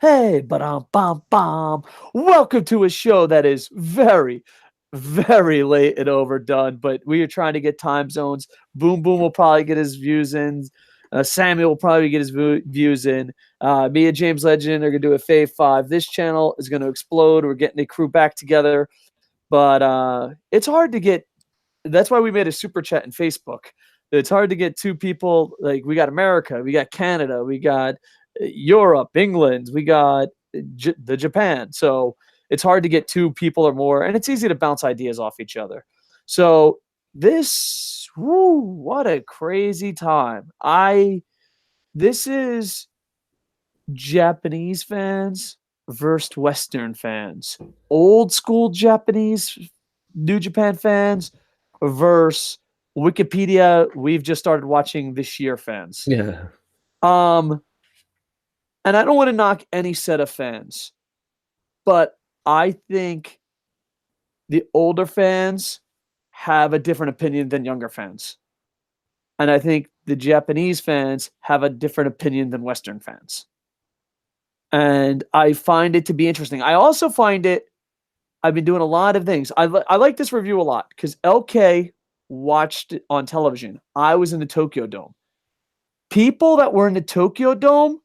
Hey, ba-dum-bum-bum. Welcome to a show that is very, very late and overdone, but we are trying to get time zones. Boom Boom will probably get his views in. Samuel will probably get his views in. Me and James Legend are going to do a Fave 5. This channel is going to explode. We're getting the crew back together, but it's hard to get. That's why we made a super chat in Facebook. It's hard to get two people. Like, we got America, we got Canada, we got Europe, England, we got the Japan. So it's hard to get two people or more, and it's easy to bounce ideas off each other. So what a crazy time. This is Japanese fans versus Western fans. Old school Japanese New Japan fans versus Wikipedia, we've just started watching this year fans. Yeah. And I don't want to knock any set of fans, but I think the older fans have a different opinion than younger fans. And I think the Japanese fans have a different opinion than Western fans. And I find it to be interesting. I also find I've been doing a lot of things. I like this review a lot because LK watched it on television. I was in the Tokyo Dome. People that were in the Tokyo Dome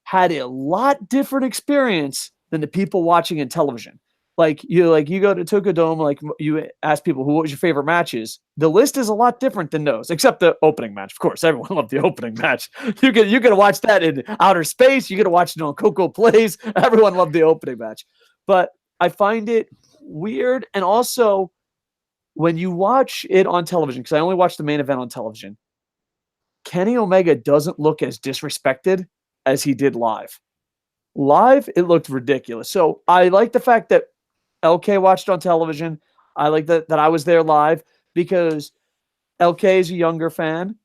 had a lot different experience than the people watching in television. Like you go to Tokyo Dome, like you ask people what was your favorite matches. The list is a lot different than those, except the opening match. Of course, everyone loved the opening match. You could watch that in outer space. You could watch it on Coco Plays. Everyone loved the opening match. But I find it weird, and also when you watch it on television, because I only watched the main event on television, Kenny Omega doesn't look as disrespected as he did live. Live, it looked ridiculous. So I like the fact that LK watched on television. I like that I was there live because LK is a younger fan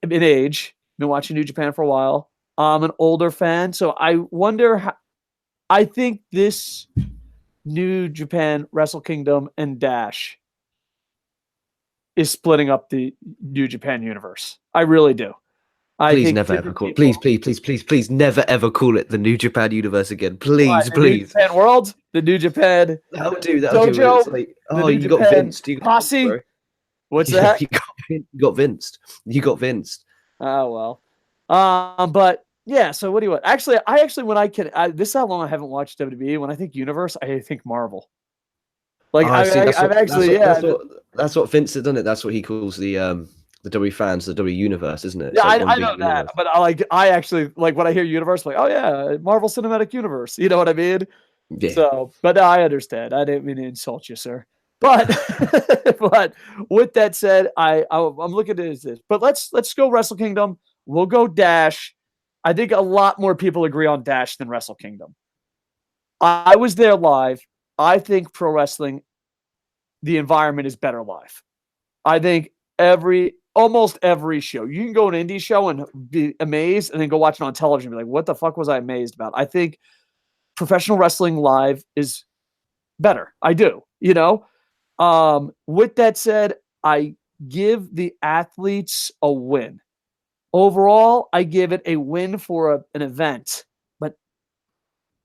in age. Been watching New Japan for a while. I'm an older fan. So I wonder how. I think this New Japan, Wrestle Kingdom, and Dash is splitting up the New Japan universe. I really do. Please never ever call it. Please never ever call it the New Japan universe again. Please. New Japan World, the New Japan That'll do. Dojo, like, you got Vince. Posse. What's that? You got Vinced. You got Vinced. Oh well. But yeah. So what do you want? Actually, this is how long I haven't watched WWE. When I think universe, I think Marvel. Like that's what Vince had done. That's what he calls the W fans, the W universe, isn't it? Yeah, I know that, but I actually like when I hear universe, like, oh yeah, Marvel Cinematic Universe. You know what I mean? Yeah. So, but I understand. I didn't mean to insult you, sir. But but with that said, I'm looking at this. But let's go Wrestle Kingdom. We'll go Dash. I think a lot more people agree on Dash than Wrestle Kingdom. I was there live. I think pro wrestling, the environment is better live. I think almost every show. You can go to an indie show and be amazed and then go watch it on television and be like, what the fuck was I amazed about? I think professional wrestling live is better. I do, With that said, I give the athletes a win. Overall, I give it a win for an event, but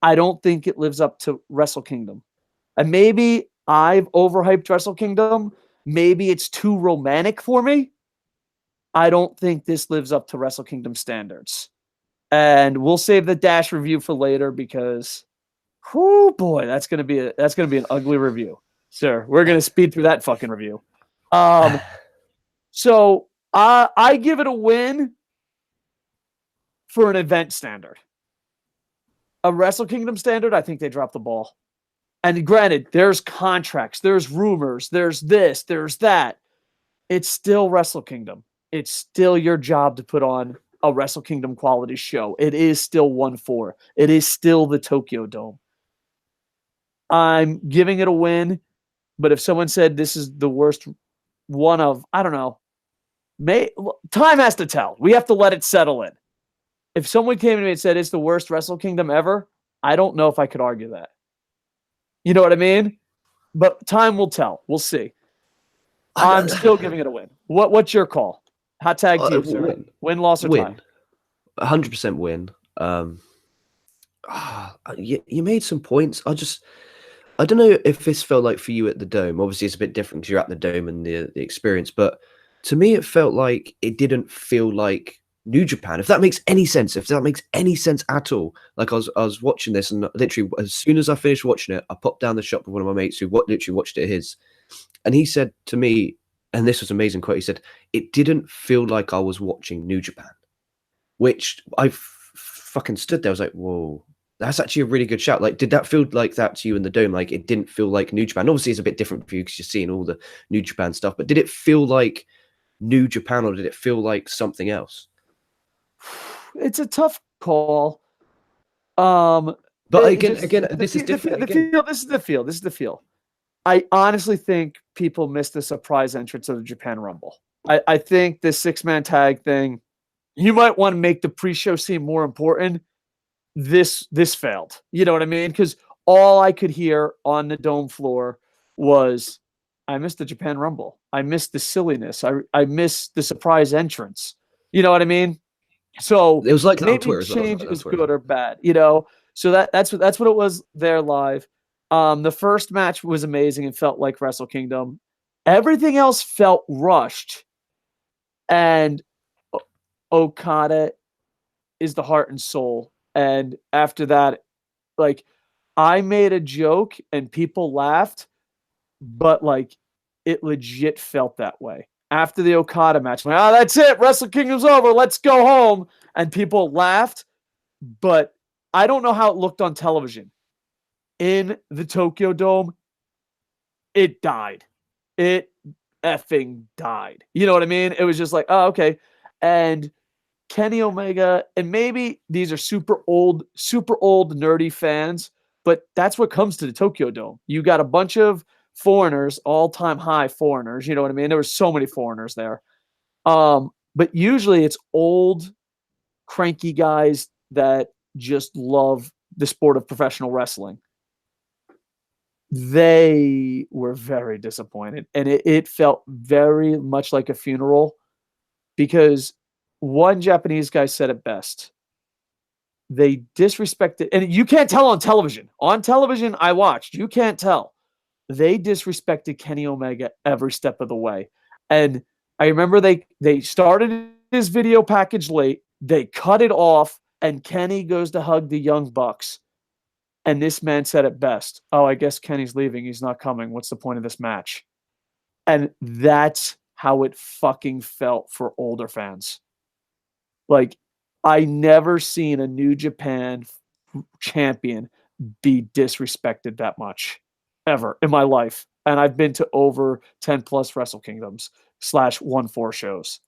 I don't think it lives up to Wrestle Kingdom. And maybe I've overhyped Wrestle Kingdom. Maybe it's too romantic for me. I don't think this lives up to Wrestle Kingdom standards. And we'll save the Dash review for later because, oh boy, that's gonna be an ugly review, sir. We're gonna speed through that fucking review. So I give it a win for an event standard. A Wrestle Kingdom standard, I think they dropped the ball. And granted, there's contracts, there's rumors, there's this, there's that. It's still Wrestle Kingdom. It's still your job to put on a Wrestle Kingdom quality show. It is still 1-4. It is still the Tokyo Dome. I'm giving it a win, but if someone said this is the worst one of, I don't know, time has to tell. We have to let it settle in. If someone came to me and said it's the worst Wrestle Kingdom ever, I don't know if I could argue that. You know what I mean? But time will tell. We'll see. I'm still giving it a win. What's your call? Hot tag team, sir. Win, loss, or tie? 100% win. you made some points. I don't know if this felt like for you at the Dome. Obviously, it's a bit different because you're at the Dome and the experience. But to me, it felt like it didn't feel like New Japan. If that makes any sense, if that makes any sense at all. Like I was watching this, and literally as soon as I finished watching it, I popped down the shop with one of my mates who literally watched it his, and he said to me, and this was an amazing quote. He said, "It didn't feel like I was watching New Japan," which I fucking stood there. I was like, "Whoa." That's actually a really good shout. Like, did that feel like that to you in the Dome? Like, it didn't feel like New Japan. Obviously, it's a bit different for you because you're seeing all the New Japan stuff. But did it feel like New Japan, or did it feel like something else? It's a tough call. But again, this is different. This is the feel. I honestly think people missed the surprise entrance of the Japan Rumble. I think the 6-man tag thing, you might want to make the pre-show seem more important. This failed. You know what I mean? Because all I could hear on the Dome floor was, I missed the Japan Rumble. I missed the silliness. I missed the surprise entrance. You know what I mean? So it was like maybe change is good or bad. You know, so that's what it was there live. The first match was amazing and felt like Wrestle Kingdom. Everything else felt rushed, and Okada is the heart and soul. And after that, like, I made a joke and people laughed, but like, it legit felt that way. After the Okada match, I'm like, that's it. Wrestle Kingdom's over. Let's go home. And people laughed, but I don't know how it looked on television. In the Tokyo Dome, it died. It effing died. You know what I mean? It was just like, oh, okay. And Kenny Omega, and maybe these are super old, nerdy fans, but that's what comes to the Tokyo Dome. You got a bunch of foreigners, all-time high foreigners. You know what I mean? There were so many foreigners there. But usually it's old, cranky guys that just love the sport of professional wrestling. They were very disappointed, and it felt very much like a funeral, because one Japanese guy said it best. They disrespected, and you can't tell on television. On television, I watched. You can't tell. They disrespected Kenny Omega every step of the way. And I remember they started his video package late. They cut it off, and Kenny goes to hug the Young Bucks. And this man said it best. Oh, I guess Kenny's leaving. He's not coming. What's the point of this match? And that's how it fucking felt for older fans. Like, I never seen a New Japan champion be disrespected that much ever in my life. And I've been to over 10 plus Wrestle Kingdoms / 1-4 shows.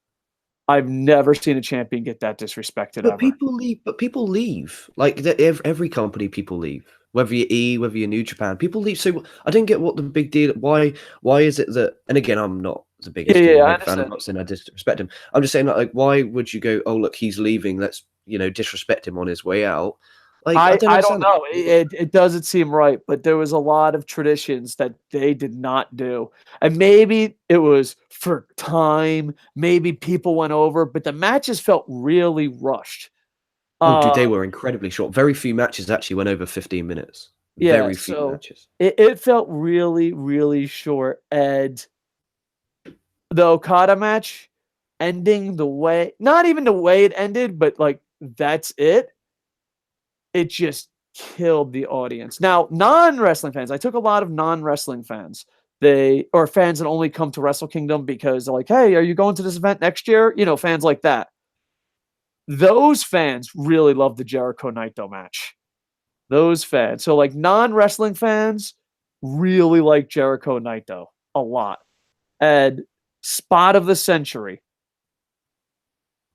I've never seen a champion get that disrespected ever. People leave. Like every company, people leave. Whether you're E, whether you're New Japan, people leave. So I didn't get what the big deal. Why is it that? And again, I'm not the biggest fan. I'm not saying I disrespect him. I'm just saying like, why would you go? Oh, look, he's leaving. Let's disrespect him on his way out. Like, I don't know. It doesn't seem right, but there was a lot of traditions that they did not do. And maybe it was for time. Maybe people went over, but the matches felt really rushed. Oh, dude, they were incredibly short. Very few matches actually went over 15 minutes. Very few matches. It felt really, really short. And the Okada match ending the way, not even the way it ended, but like, that's it. It just killed the audience. Now, non-wrestling fans, I took a lot of non-wrestling fans. Or fans that only come to Wrestle Kingdom because they're like, hey, are you going to this event next year? You know, fans like that. Those fans really love the Jericho Naito match. Those fans. So like non-wrestling fans really like Jericho Naito a lot. And spot of the century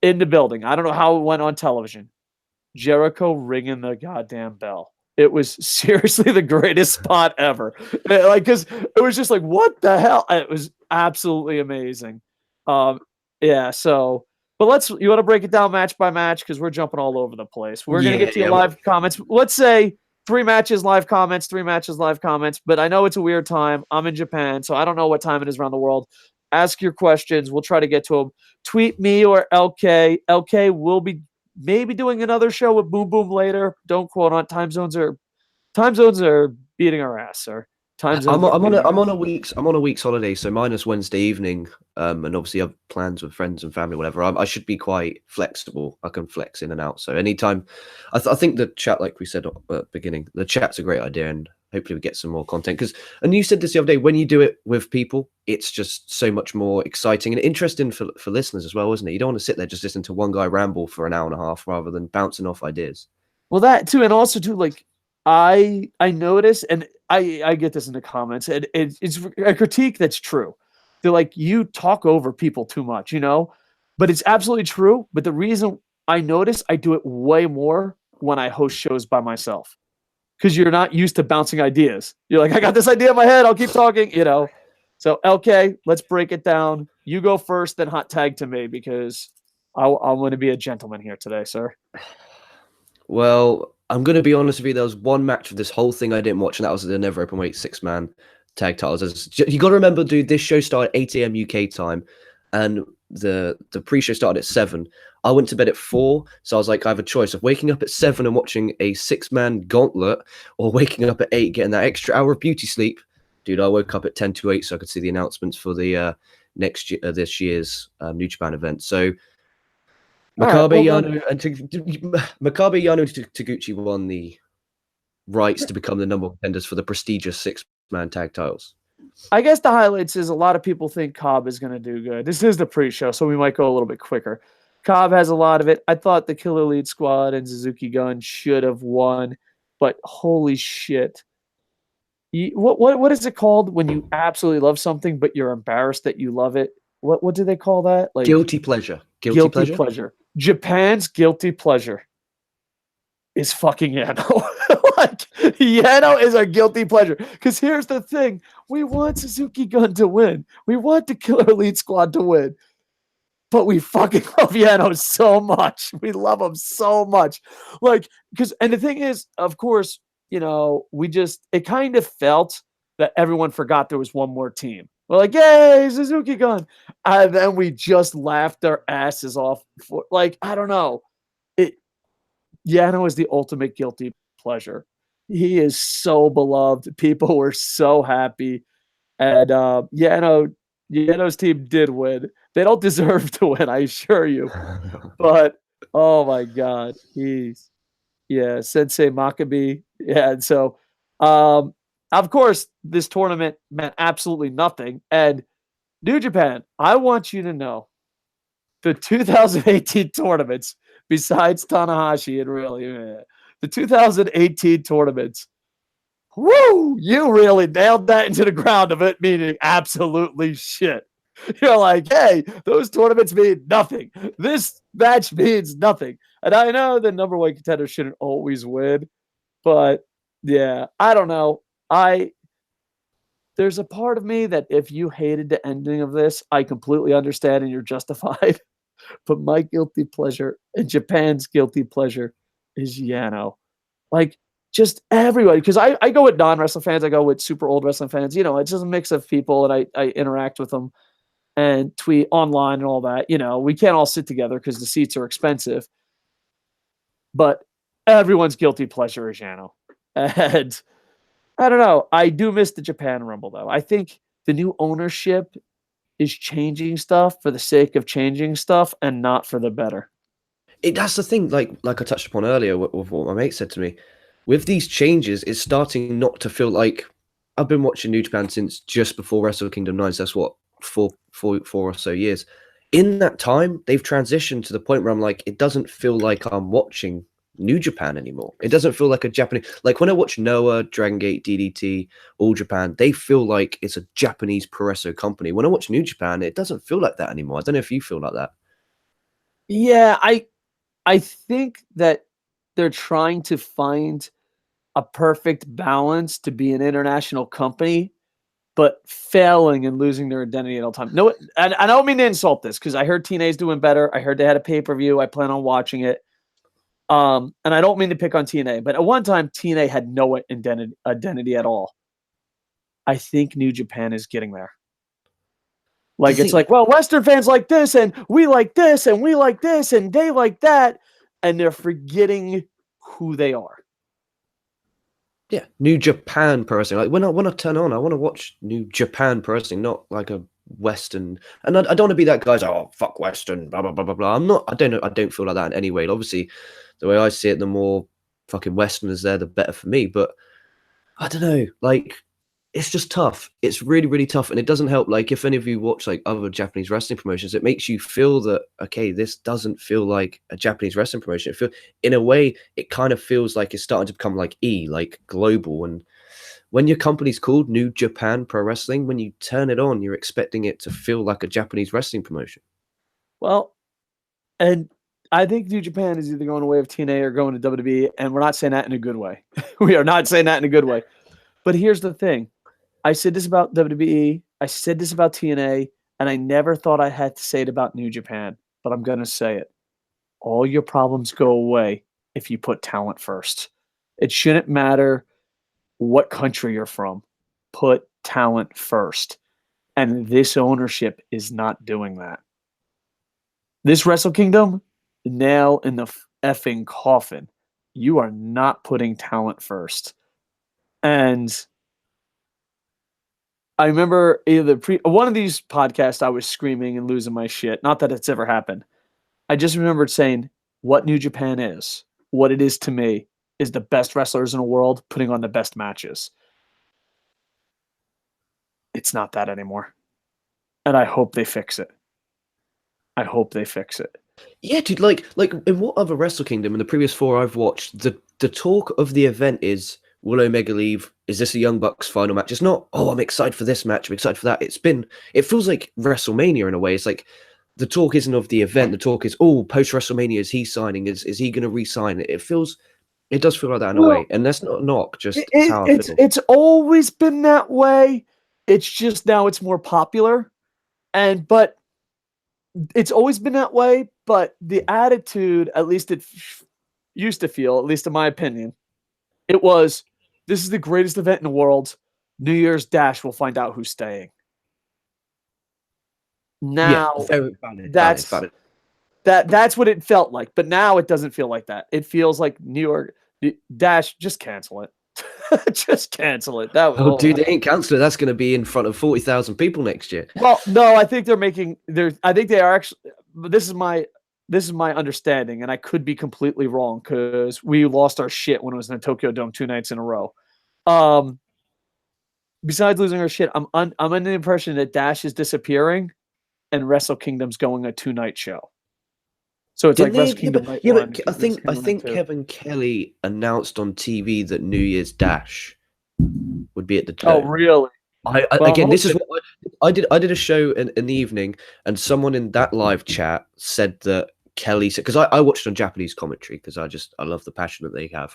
in the building. I don't know how it went on television. Jericho ringing the goddamn bell. It was seriously the greatest spot ever. Like, because it was just like, what the hell? It was absolutely amazing. Yeah, so, but you want to break it down match by match because we're jumping all over the place. We're going to get to your live comments. Let's say 3 matches, live comments, 3 matches, live comments, but I know it's a weird time. I'm in Japan, so I don't know what time it is around the world. Ask your questions. We'll try to get to them. Tweet me or LK. LK will be maybe doing another show with Boom Boom later. Don't quote on time zones are beating our ass, sir. Time zones are beating our ass. I'm on a week's holiday, so minus Wednesday evening, and obviously I have plans with friends and family, whatever. I should be quite flexible. I can flex in and out. So anytime, I think the chat, like we said at the beginning, the chat's a great idea, and hopefully we get some more content. And you said this the other day, when you do it with people, it's just so much more exciting and interesting for listeners as well, isn't it? You don't want to sit there just listening to one guy ramble for an hour and a half rather than bouncing off ideas. Well, that too, and also too, like I notice, and I get this in the comments, and it's a critique that's true. They're like, you talk over people too much, but it's absolutely true. But the reason I notice I do it way more when I host shows by myself, because you're not used to bouncing ideas. You're like, I got this idea in my head. I'll keep talking, So LK, let's break it down. You go first, then hot tag to me, because I want to be a gentleman here today, sir. Well, I'm going to be honest with you. There was one match of this whole thing I didn't watch, and that was the Never Openweight 6-man tag titles. You got to remember, dude, this show started 8 a.m. UK time, and the pre-show started at 7. I went to bed at 4, so I was like, I have a choice of waking up at 7 and watching a 6-man gauntlet, or waking up at 8, getting that extra hour of beauty sleep. Dude, I woke up at 10 to 8 so I could see the announcements for the this year's New Japan event. So Makabe Yano and Taguchi won the rights to become the number one contenders for the prestigious 6-man tag titles. I guess the highlights is a lot of people think Cobb is going to do good. This is the pre-show, so we might go a little bit quicker. Cobb has a lot of it. I thought the Killer Elite Squad and Suzuki Gun should have won, but holy shit. What is it called when you absolutely love something, but you're embarrassed that you love it? What do they call that? Like guilty pleasure. Guilty pleasure. Japan's guilty pleasure is fucking Yano. Like, Yano is a guilty pleasure. Because here's the thing. We want Suzuki Gun to win. We want the Killer Elite Squad to win. But we fucking love Yano so much. We love him so much. Like, and the thing is, of course, it kind of felt that everyone forgot there was one more team. We're like, yay, Suzuki Gun. And then we just laughed our asses off. I don't know. Yano is the ultimate guilty pleasure. He is so beloved. People were so happy. And Yano's team did win. They don't deserve to win, I assure you. But, oh my God. Sensei Maccabi. Yeah, and so, of course, this tournament meant absolutely nothing. And New Japan, I want you to know the 2018 tournaments, besides Tanahashi and really, the 2018 tournaments, woo, you really nailed that into the ground of it, meaning absolutely shit. You're like, hey, those tournaments mean nothing. This match means nothing. And I know the number one contender shouldn't always win, but yeah, I don't know. There's a part of me that if you hated the ending of this, I completely understand and you're justified. But my guilty pleasure and Japan's guilty pleasure is Yano. Like, just everybody. Because I go with non-wrestling fans. I go with super old wrestling fans. It's just a mix of people, and I interact with them and tweet online and all that. We can't all sit together because the seats are expensive. But everyone's guilty pleasure is Yano. And I don't know. I do miss the Japan Rumble, though. I think the new ownership is changing stuff for the sake of changing stuff and not for the better. That's the thing, like I touched upon earlier with what my mate said to me. With these changes, it's starting not to feel like I've been watching New Japan since just before Wrestle Kingdom 9. So that's what, four or so years. In that time, they've transitioned to the point where I'm like, it doesn't feel like I'm watching New Japan anymore. It doesn't feel like a Japanese, like when I watch Noah, Dragon Gate, DDT, All Japan, they feel like it's a Japanese pro wrestling company. When I watch New Japan, it doesn't feel like that anymore. I don't know if you feel like that. Yeah, I think that they're trying to find a perfect balance to be an international company, but failing and losing their identity at all time. No, and I don't mean to insult this because I heard TNA's doing better. I heard they had a pay-per-view. I plan on watching it. And I don't mean to pick on TNA, but at one time TNA had no identity at all. I think New Japan is getting there. Like, it's like, well, Western fans like this, and we like this, and we like this, and they like that. and they're forgetting who they are. Yeah, New Japan Pro Wrestling. Like when I turn on, I want to watch New Japan Pro Wrestling, not like a Western. And I don't want to be that guy's oh fuck Western, blah blah blah blah blah. I'm not. I don't know. I don't feel like that in any way. Obviously, the way I see it, the more fucking Westerners there, the better for me. But I don't know. Like it's just tough. It's really, really tough. And it doesn't help. Like, if any of you watch like other Japanese wrestling promotions, it makes you feel that, okay, this doesn't feel like a Japanese wrestling promotion. In a way, it kind of feels like it's starting to become like like global. And when your company's called New Japan Pro Wrestling, when you turn it on, you're expecting it to feel like a Japanese wrestling promotion. Well, and I think New Japan is either going away of TNA or going to WWE, and we're not saying that in a good way. We are not saying that in a good way. But here's the thing. I said this about WWE, I said this about TNA, and I never thought I had to say it about New Japan, but I'm going to say it. All your problems go away if you put talent first. It shouldn't matter what country you're from. Put talent first. And this ownership is not doing that. This Wrestle Kingdom, nail in the effing coffin. You are not putting talent first. And I remember one of these podcasts, I was screaming and losing my shit. Not that it's ever happened. I just remembered saying what New Japan is, what it is to me, is the best wrestlers in the world putting on the best matches. It's not that anymore. And I hope they fix it. I hope they fix it. Yeah, dude, like in what other Wrestle Kingdom in the previous 4 I've watched, the talk of the event is, will Omega leave? Is this a Young Bucks final match? It's not, oh, I'm excited for this match, I'm excited for that. It feels like WrestleMania in a way. It's like the talk isn't of the event, the talk is, oh, post WrestleMania, is he signing? Is he gonna re-sign it? It does feel like that in a way. And that's not a knock, just how I feel. It's always been that way. It's just now it's more popular. But it's always been that way, but the attitude, at least it used to feel, at least in my opinion, it was, this is the greatest event in the world. New Year's Dash will find out who's staying. Now, very valid, that's valid. That's what it felt like. But now it doesn't feel like that. It feels like New York Dash, just cancel it. Just cancel it. Dude, they ain't cancel it. That's going to be in front of 40,000 people next year. Well, no, I think I think they are actually. This is my understanding, and I could be completely wrong because we lost our shit when it was in the Tokyo Dome 2 nights in a row. Besides losing our shit, I'm under the impression that Dash is disappearing, and Wrestle Kingdom's going a 2-night show. So it's Wrestle Kingdom. But I think Kevin Kelly announced on TV that New Year's Dash would be at the Dome. Oh, really? This is what I did. I did a show in the evening, and someone in that live chat said that Kelly said, because I watched on Japanese commentary because I love the passion that they have.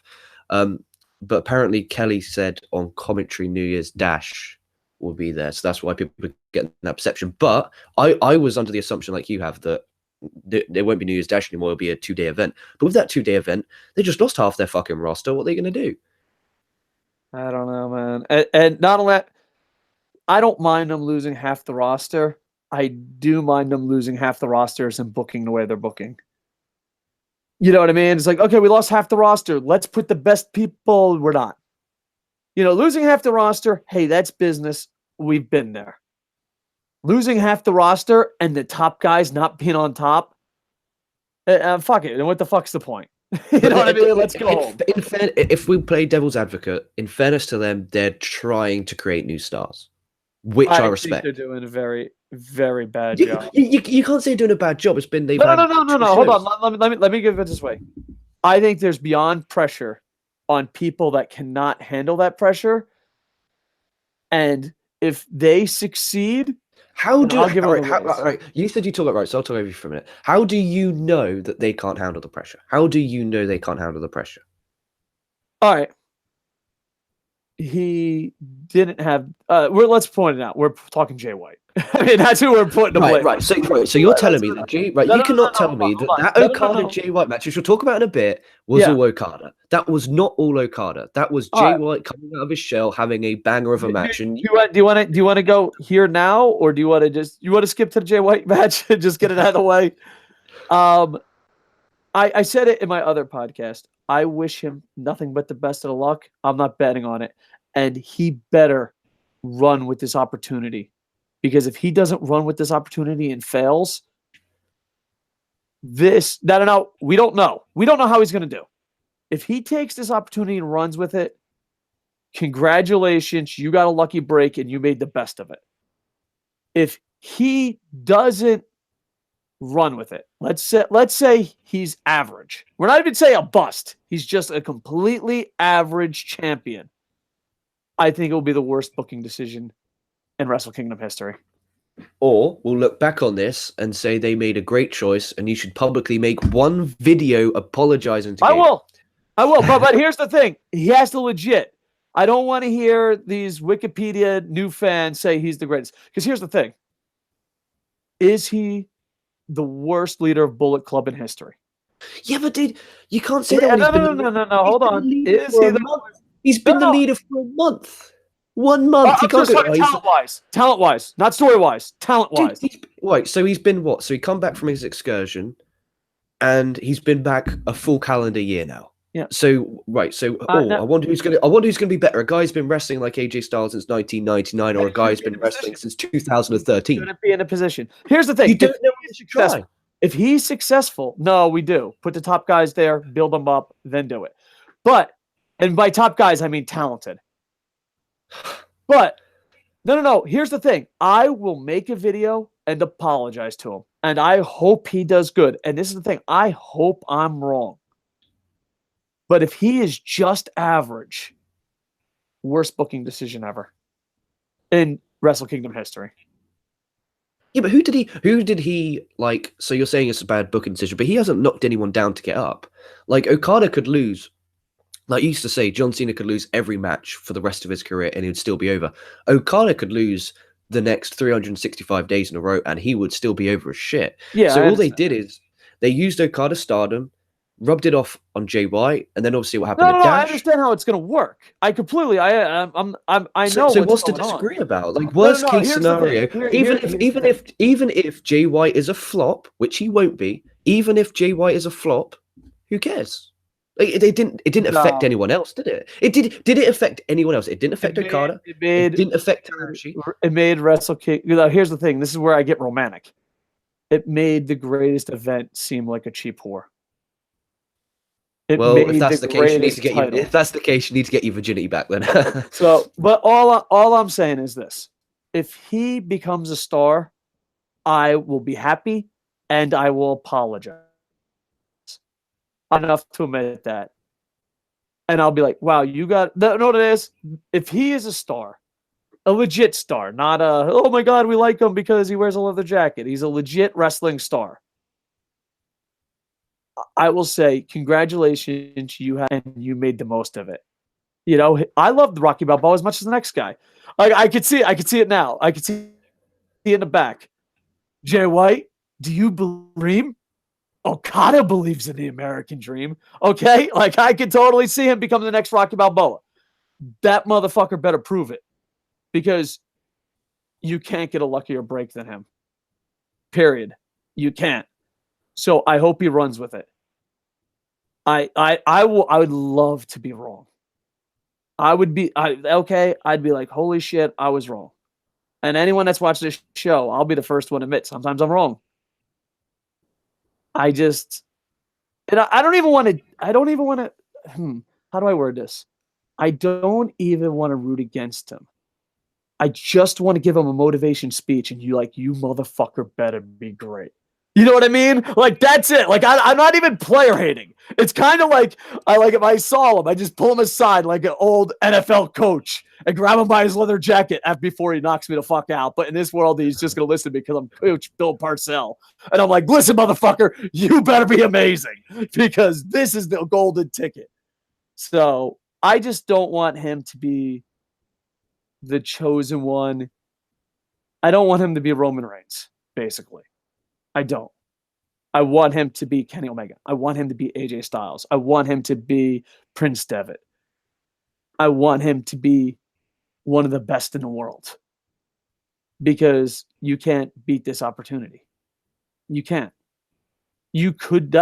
But apparently Kelly said on commentary New Year's Dash will be there, so that's why people are getting that perception. But I was under the assumption, like you have, that there won't be New Year's Dash anymore. It'll be a 2-day event. But with that 2-day event, they just lost half their fucking roster. What are they going to do? I don't know, man. And not only that, I don't mind them losing half the roster. I do mind them losing half the rosters and booking the way they're booking. You know what I mean? It's like, okay, we lost half the roster. Let's put the best people. We're not. Losing half the roster, hey, that's business. We've been there. Losing half the roster and the top guys not being on top, fuck it. And what the fuck's the point? You know what I mean? Let's go home. If we play devil's advocate, in fairness to them, they're trying to create new stars, which I respect. They're doing a very, very bad job. You can't say they're doing a bad job. It's been no. Hold on. Let me give it this way. I think there's beyond pressure on people that cannot handle that pressure, and if they succeed. You said you talk about right, so I'll talk over you for a minute. How do you know that they can't handle the pressure? How do you know they can't handle the pressure? All right. He didn't have. Let's point it out. We're talking Jay White. I mean, that's who we're putting to blame. Right. So you're telling me that Jay. Right. You cannot tell me that Okada Jay White match, which we'll talk about in a bit, was all Okada. That was not all Okada. That was Jay White coming out of his shell, having a banger of a match. Do you want to go here now, or do you want to skip to the Jay White match and just get it out of the way? I said it in my other podcast. I wish him nothing but the best of the luck. I'm not betting on it. And he better run with this opportunity. Because if he doesn't run with this opportunity and fails, no, we don't know. We don't know how he's going to do. If he takes this opportunity and runs with it, congratulations, you got a lucky break and you made the best of it. If he doesn't run with it, let's say he's average. We're not even saying a bust. He's just a completely average champion. I think it will be the worst booking decision in Wrestle Kingdom history. Or we'll look back on this and say they made a great choice and you should publicly make one video apologizing to Gabe. I will. But here's the thing. He has to legit. I don't want to hear these Wikipedia new fans say he's the greatest. Because here's the thing. Is he the worst leader of Bullet Club in history? Yeah, but dude, you can't say that. No. Hold on. Is he He's been the leader for a month. 1 month. I'm just talking talent-wise, not story-wise. Talent-wise. Right, so he's been what? So he come back from his excursion, and he's been back a full calendar year now. Yeah. So right. So I wonder who's gonna be better. A guy who's been wrestling like AJ Styles since 1999, or a guy who's been wrestling since 2013. Shouldn't be in a position. Here's the thing. You don't know if try. If he's successful, no, we do. Put the top guys there, build them up, then do it. And by top guys, I mean talented. But no. Here's the thing. I will make a video and apologize to him. And I hope he does good. And this is the thing. I hope I'm wrong. But if he is just average, worst booking decision ever in Wrestle Kingdom history. Yeah, but who did he like? So you're saying it's a bad booking decision, but he hasn't knocked anyone down to get up. Like Okada could lose. Like you used to say, John Cena could lose every match for the rest of his career and it would still be over. Okada could lose the next 365 days in a row and he would still be over as shit. Yeah. So all they did is they used Okada's stardom, rubbed it off on Jay White, and then obviously what happened to Dash. I understand how it's going to work. I completely, I know. So what's to disagree about? Like worst case scenario, even if Jay White is a flop, which he won't be, even if Jay White is a flop, who cares? Like, it didn't affect anyone else, did it? Did it affect anyone else? It didn't affect Okada. It didn't affect Tanahashi. It made Wrestle Kingdom. Here's the thing. This is where I get romantic. It made the greatest event seem like a cheap whore. If that's the case, you need to get your virginity back then. But all I'm saying is this: if he becomes a star, I will be happy and I will apologize enough to admit that, and I'll be like, "Wow, you got know what it is." If he is a star, a legit star, not a "oh my god, we like him because he wears a leather jacket." He's a legit wrestling star. I will say, congratulations, you made the most of it. You know, I love the Rocky Balboa as much as the next guy. I could see it now. I could see it in the back. Jay White, do you believe? Okada believes in the American dream. Okay? Like, I could totally see him become the next Rocky Balboa. That motherfucker better prove it. Because you can't get a luckier break than him. Period. You can't. So I hope he runs with it. I would love to be wrong. I'd be like, holy shit, I was wrong. And anyone that's watched this show, I'll be the first one to admit sometimes I'm wrong. I don't even want to, how do I word this? I don't even want to root against him. I just want to give him a motivation speech and you motherfucker better be great. You know what I mean? Like, that's it. Like, I'm not even player hating. It's kind of like, if I saw him, I just pull him aside like an old NFL coach and grab him by his leather jacket before he knocks me the fuck out. But in this world, he's just going to listen because I'm Coach Bill Parcells. And I'm like, listen, motherfucker, you better be amazing because this is the golden ticket. So I just don't want him to be the chosen one. I don't want him to be Roman Reigns, basically. I don't. I want him to be Kenny Omega. I want him to be AJ Styles. I want him to be Prince Devitt. I want him to be one of the best in the world. Because you can't beat this opportunity. You can't. You could,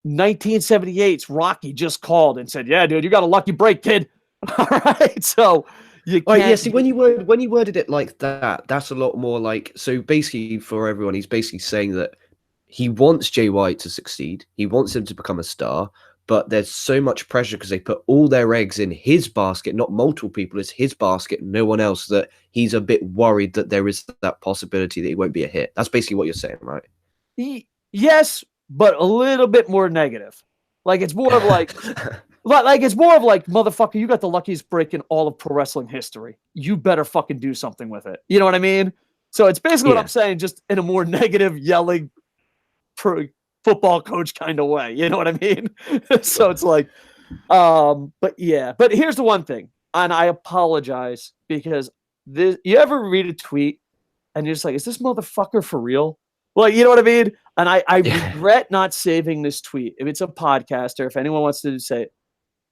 1978's Rocky just called and said, "Yeah, dude, you got a lucky break, kid." All right, so you can't. Oh yeah, see when you worded it like that, that's a lot more like, so basically for everyone, he's basically saying that he wants Jay White to succeed, he wants him to become a star, but there's so much pressure because they put all their eggs in his basket, not multiple people, it's his basket, no one else, that he's a bit worried that there is that possibility that he won't be a hit. That's basically what you're saying, right? Yes, but a little bit more negative. Like it's more of like it's more of like, motherfucker, you got the luckiest break in all of pro wrestling history. You better fucking do something with it. You know what I mean? So it's basically what I'm saying, just in a more negative, yelling football coach kind of way. You know what I mean? So it's like, but yeah. But here's the one thing, and I apologize because this. You ever read a tweet and you're just like, is this motherfucker for real? Like, you know what I mean? And I regret not saving this tweet. If it's a podcaster, if anyone wants to say it,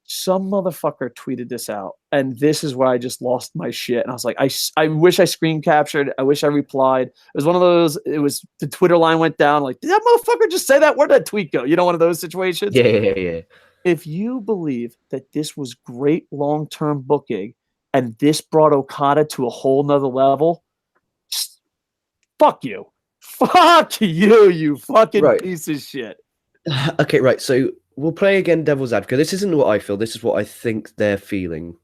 some motherfucker tweeted this out, and this is where I just lost my shit. And I was like, I wish I screen captured. I wish I replied. It was one of those. It was the Twitter line went down. Like, did that motherfucker just say that? Where'd that tweet go? You know, one of those situations. Yeah. If you believe that this was great long-term booking and this brought Okada to a whole nother level, fuck you. Fuck you, you fucking piece of shit. Okay, right. So we'll play again devil's advocate. This isn't what I feel. This is what I think they're feeling.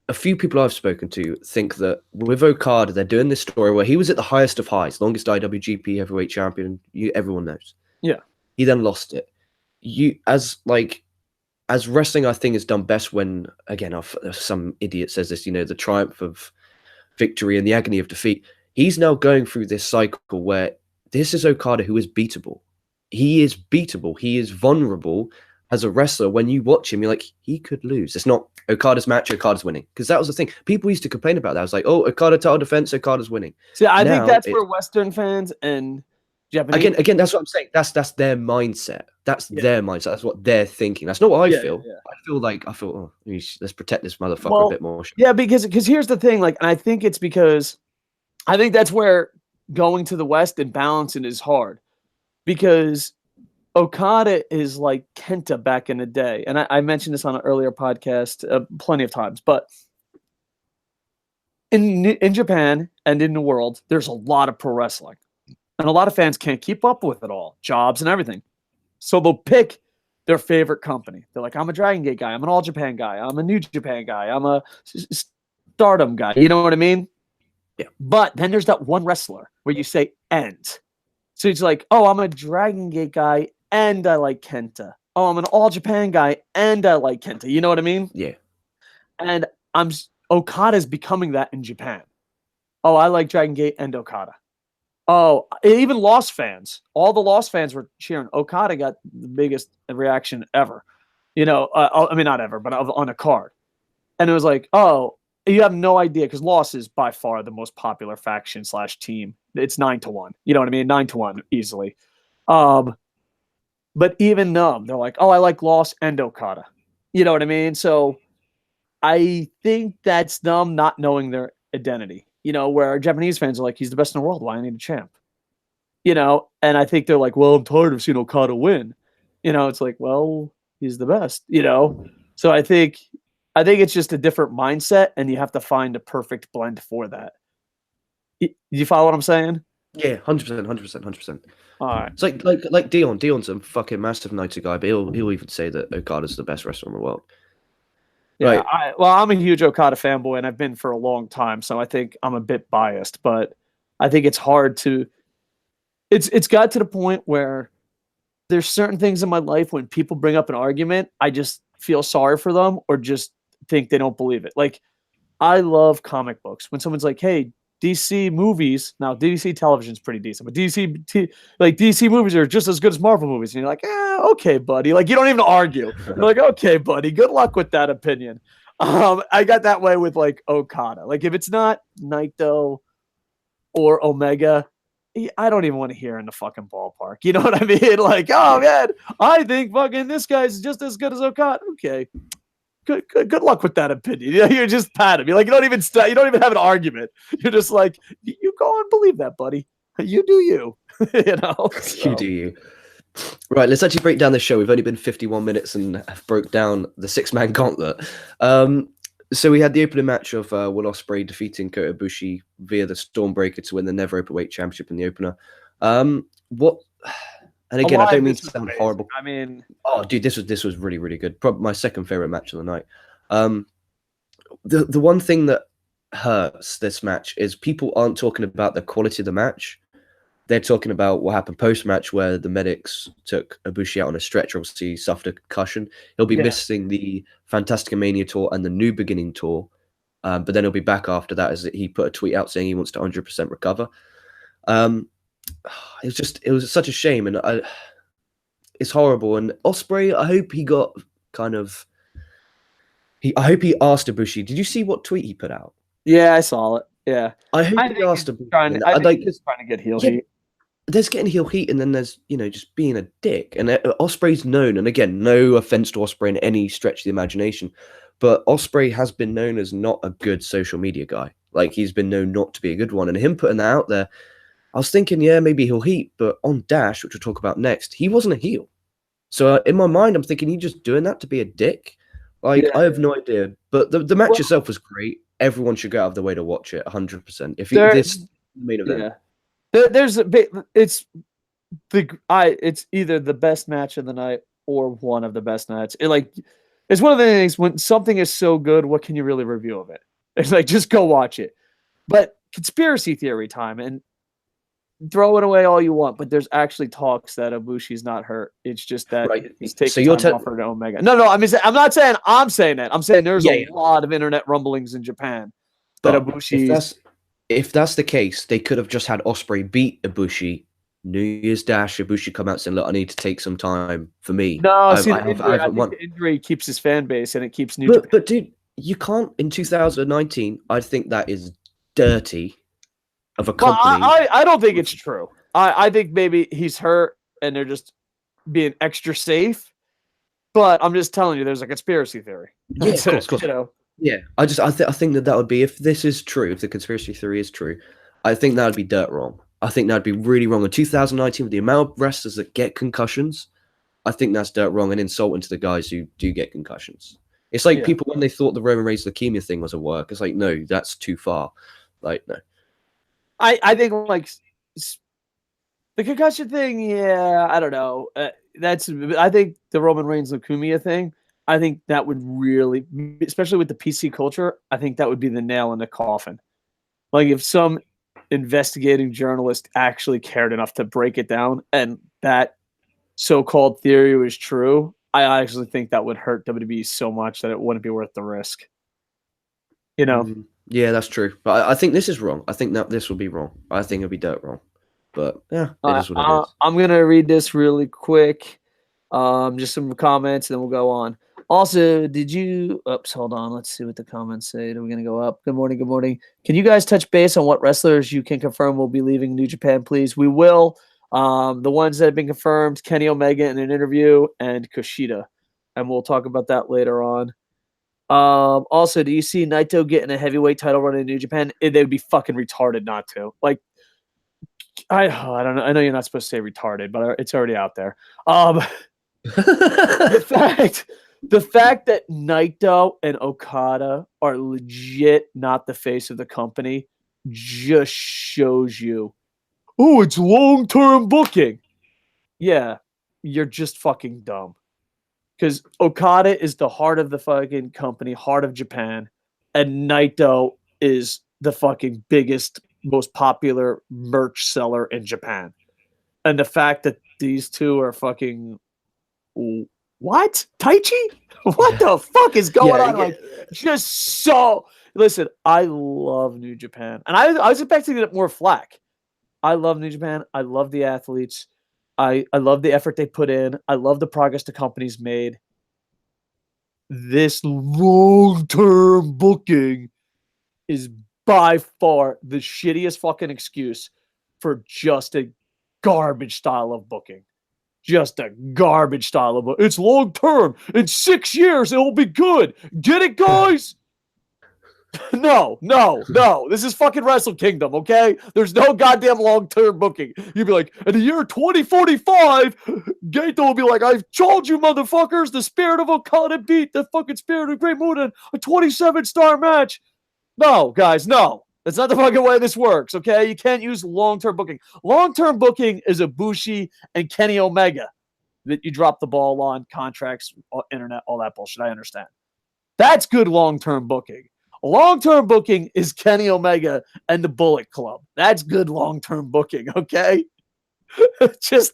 A few people I've spoken to think that with Okada, they're doing this story where he was at the highest of highs, longest IWGP heavyweight champion. Everyone knows. Yeah. He then lost it. As wrestling, I think is done best when, again, some idiot says this, the triumph of victory and the agony of defeat. He's now going through this cycle where this is Okada who is beatable. He is beatable. He is vulnerable as a wrestler. When you watch him, you're like, he could lose. It's not Okada's match, Okada's winning. Because that was the thing. People used to complain about that. I was like, oh, Okada title defense, Okada's winning. See, I think that's where Western fans and Japanese... Again, that's what I'm saying. That's their mindset. That's their mindset. That's what they're thinking. That's not what I feel. Yeah. I feel, oh, let's protect this motherfucker a bit more. Yeah, because here's the thing. Like, and I think it's because... I think that's where going to the West and balancing is hard, because Okada is like Kenta back in the day. And I mentioned this on an earlier podcast plenty of times, but in Japan and in the world, there's a lot of pro wrestling, and a lot of fans can't keep up with it all, jobs and everything. So they'll pick their favorite company. They're like, I'm a Dragon Gate guy. I'm an All Japan guy. I'm a New Japan guy. I'm a Stardom guy. You know what I mean? Yeah. But then there's that one wrestler where you say "and," so it's like, oh, I'm a Dragon Gate guy and I like Kenta. Oh, I'm an All Japan guy and I like Kenta. You know what I mean? Yeah. And Okada's becoming that in Japan. Oh, I like Dragon Gate and Okada. Oh, even Lost fans. All the Lost fans were cheering. Okada got the biggest reaction ever. I mean, not ever, but on a card. And it was like, oh, you have no idea, because Lost is by far the most popular faction / team. It's 9-1. You know what I mean? 9-1 easily. But even them, they're like, oh, I like Lost and Okada. You know what I mean? So I think that's them not knowing their identity. Where Japanese fans are like, he's the best in the world. Why I need a champ? And I think they're like, well, I'm tired of seeing Okada win. It's like, well, he's the best. So I think it's just a different mindset, and you have to find a perfect blend for that. You follow what I'm saying? Yeah, 100%. All right. It's like Dion. Dion's a fucking massive Naito guy, but he'll even say that Okada's the best wrestler in the world. Yeah, right. I'm a huge Okada fanboy, and I've been for a long time, so I think I'm a bit biased, but I think it's hard to... It's got to the point where there's certain things in my life when people bring up an argument, I just feel sorry for them or just think they don't believe it. Like, I love comic books. When someone's like, hey, DC movies, now DC television's pretty decent, but DC movies are just as good as Marvel movies. And you're like, okay, buddy. Like, you don't even argue. You're like, okay, buddy, good luck with that opinion. I got that way with like Okada. Like, if it's not Naito or Omega, I don't even want to hear in the fucking ballpark. You know what I mean? Like, oh man, I think fucking this guy's just as good as Okada. Okay. Good luck with that opinion. You're just pat him. You're like, you don't even have an argument. You're just like, you go and believe that, buddy. You do you. So. You do you. Right, let's actually break down the show. We've only been 51 minutes and have broke down the six-man gauntlet. So we had the opening match of Will Ospreay defeating Kota Ibushi via the Stormbreaker to win the Never Openweight Championship in the opener. What? And again, I don't mean to sound horrible. I mean, oh, dude, this was really, really good. Probably my second favorite match of the night. The one thing that hurts this match is people aren't talking about the quality of the match. They're talking about what happened post-match where the medics took Ibushi out on a stretcher. Obviously, he suffered a concussion. He'll be missing the Fantastica Mania tour and the New Beginning tour, but then he'll be back after that as he put a tweet out saying he wants to 100% recover. It was such a shame, and it's horrible. And Ospreay, I hope he got kind of... I hope he asked Ibushi. Did you see what tweet he put out? Yeah, I saw it. Yeah. I hope he asked Ibushi. I think he's trying to get heel heat. There's getting heel heat, and then there's, just being a dick. And Ospreay's known, and again, no offense to Ospreay in any stretch of the imagination, but Ospreay has been known as not a good social media guy. Like, he's been known not to be a good one. And him putting that out there, I was thinking, yeah, maybe heel heat, but on Dash, which we'll talk about next, he wasn't a heel. So in my mind, I'm thinking he's just doing that to be a dick. Like, I have no idea. But the match itself was great. Everyone should go out of their way to watch it, 100%. If this main event. Yeah. There's a bit. It's either the best match of the night or one of the best nights. It's one of the things when something is so good, what can you really review of it? It's like, just go watch it. But conspiracy theory time, and throw it away all you want, but there's actually talks that Ibushi's not hurt. It's just that he's taking time off for Omega. No, I'm not saying I'm saying that. I'm saying there's a lot of internet rumblings in Japan that Ibushi's... If that's the case, they could have just had Ospreay beat Ibushi. New Year's Dash, Ibushi come out saying, "Look, I need to take some time for me." No, I think the injury keeps his fan base and it keeps New Japan. But dude, you can't in 2019. I think that is dirty of a company. I don't think it's true. I think maybe he's hurt and they're just being extra safe. But I'm just telling you, there's a conspiracy theory. Yeah, of course. Yeah, I think that would be, if this is true, if the conspiracy theory is true, I think that would be dirt wrong. I think that would be really wrong. In 2019, with the amount of wrestlers that get concussions, I think that's dirt wrong and insulting to the guys who do get concussions. It's like people, when they thought the Roman Reigns leukemia thing was a work, it's like, no, that's too far. Like, no. I think, like, the concussion thing, I don't know. I think the Roman Reigns leukemia thing, I think that would really, especially with the PC culture, I think that would be the nail in the coffin. Like, if some investigating journalist actually cared enough to break it down and that so-called theory was true, I actually think that would hurt WWE so much that it wouldn't be worth the risk. Yeah, that's true. But I think this is wrong. I think that this will be wrong. I think it'll be dirt wrong. But yeah, it is what it is. I'm going to read this really quick. Just some comments, and then we'll go on. Also, hold on. Let's see what the comments say. Are we going to go up? Good morning. Good morning. Can you guys touch base on what wrestlers you can confirm will be leaving New Japan, please? We will. The ones that have been confirmed, Kenny Omega in an interview and Kushida. And we'll talk about that later on. Also, do you see Naito getting a heavyweight title run in New Japan? They would be fucking retarded not to. Like, I don't know. I know you're not supposed to say retarded, but it's already out there. The fact that Naito and Okada are legit not the face of the company just shows you, it's long-term booking. Yeah, you're just fucking dumb. Because Okada is the heart of the fucking company, heart of Japan, and Naito is the fucking biggest, most popular merch seller in Japan. And the fact that these two are fucking... What? Taichi? What the fuck is going on? Like, just so... Listen, I love New Japan. And I was expecting to get more flack. I love New Japan. I love the athletes. I love the effort they put in. I love the progress the company's made. This long-term booking is by far the shittiest fucking excuse for just a garbage style of booking. Just a garbage style of booking. It's long-term. In 6 years, it will be good. Get it, guys? No. This is fucking Wrestle Kingdom, okay? There's no goddamn long-term booking. You'd be like, in the year 2045, Gato will be like, I've told you, motherfuckers, the spirit of Okada beat the fucking spirit of Great Muta in a 27-star match. No, guys, no. That's not the fucking way this works, okay? You can't use long-term booking. Long-term booking is Ibushi and Kenny Omega that you drop the ball on, contracts, internet, all that bullshit. I understand. That's good long-term booking. Long-term booking is Kenny Omega and the Bullet Club. That's good long-term booking, okay? Just,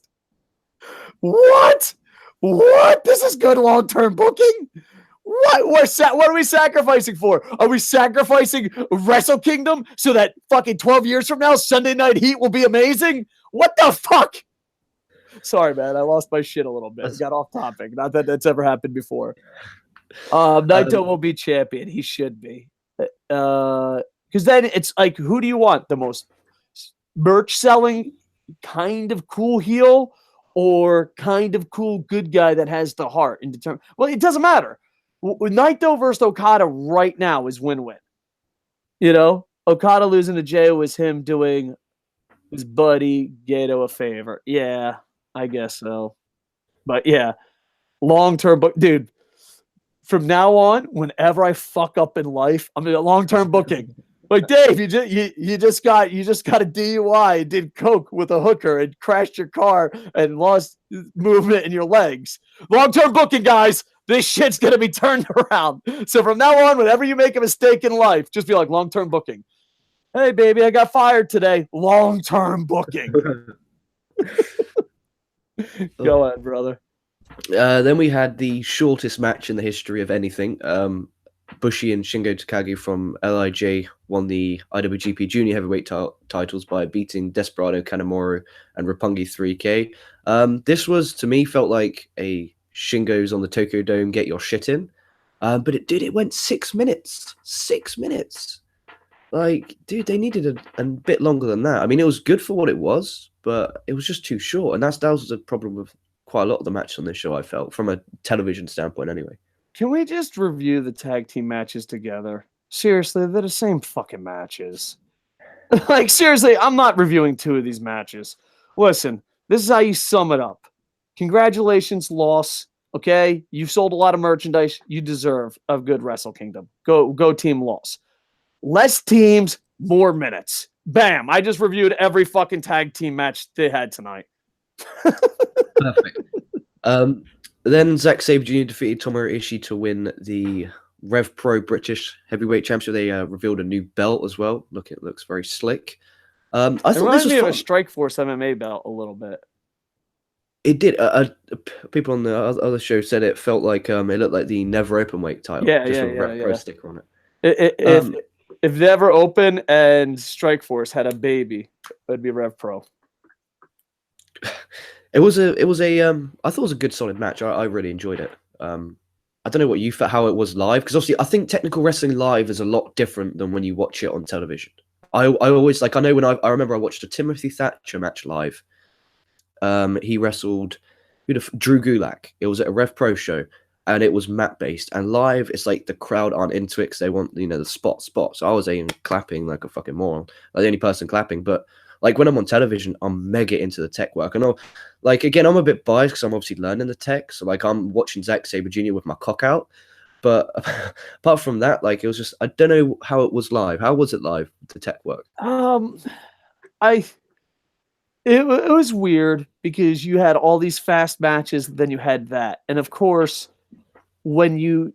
what? What? This is good long-term booking? What are we sacrificing for? Are we sacrificing Wrestle Kingdom so that fucking 12 years from now, Sunday Night Heat will be amazing? What the fuck? Sorry, man. I lost my shit a little bit. Got off topic. Not that that's ever happened before. Naito will be champion. He should be. Because then it's like, who do you want? The most merch selling kind of cool heel or kind of cool good guy that has the heart and determine? Well, it doesn't matter. Naito versus Okada right now is win-win. You know, Okada losing to Jay was him doing his buddy Gato a favor. Yeah, I guess so. But yeah, long-term, but dude, from now on, whenever I fuck up in life, I'm gonna long-term booking. Like, Dave, you just got a DUI, did coke with a hooker and crashed your car and lost movement in your legs. Long-term booking, guys. This shit's gonna be turned around. So from now on, whenever you make a mistake in life, just be like, long-term booking. Hey, baby, I got fired today. Long-term booking. Go ahead, brother. Then we had the shortest match in the history of anything. Bushi and Shingo Takagi from LIJ won the IWGP Junior Heavyweight titles by beating Desperado, Kanemaru, and Roppongi 3K. This was, to me, felt like a Shingo's on the Tokyo Dome, get your shit in. But it went 6 minutes. 6 minutes. Like, dude, they needed a bit longer than that. I mean, it was good for what it was, but it was just too short. And that was the problem with quite a lot of the matches on this show, I felt, from a television standpoint anyway. Can we just review the tag team matches together? Seriously, they're the same fucking matches. Like, seriously, I'm not reviewing 2 of these matches. Listen, this is how you sum it up. Congratulations, loss. Okay? You've sold a lot of merchandise. You deserve a good Wrestle Kingdom. Go team loss. Less teams, more minutes. Bam. I just reviewed every fucking tag team match they had tonight. Perfect. Then Zack Sabre Jr. defeated Tomohiro Ishii to win the Rev Pro British Heavyweight Championship. They revealed a new belt as well. Look, it looks very slick. I thought this was me fun. of a Strikeforce MMA belt a little bit. It did. People on the other show said it felt like it looked like the Never Openweight title, with a Rev Pro sticker on it. If Never Open and Strikeforce had a baby, it'd be Rev Pro. It was a I thought it was a good solid match. I really enjoyed it. I don't know what you felt, how it was live, because obviously I think technical wrestling live is a lot different than when you watch it on television. I always, like, I know when I remember I watched a Timothy Thatcher match live. He wrestled Drew Gulak. It was at a Rev Pro show, and it was mat based. And live, it's like the crowd aren't into it because they want, the spot. So I was even clapping like a fucking moron, like the only person clapping. But like when I'm on television, I'm mega into the tech work. And again, I'm a bit biased because I'm obviously learning the tech. So like I'm watching Zack Sabre Jr. with my cock out. But apart from that, like it was just, I don't know how it was live. How was it live, the tech work? It was weird because you had all these fast matches, then you had that. And of course, when you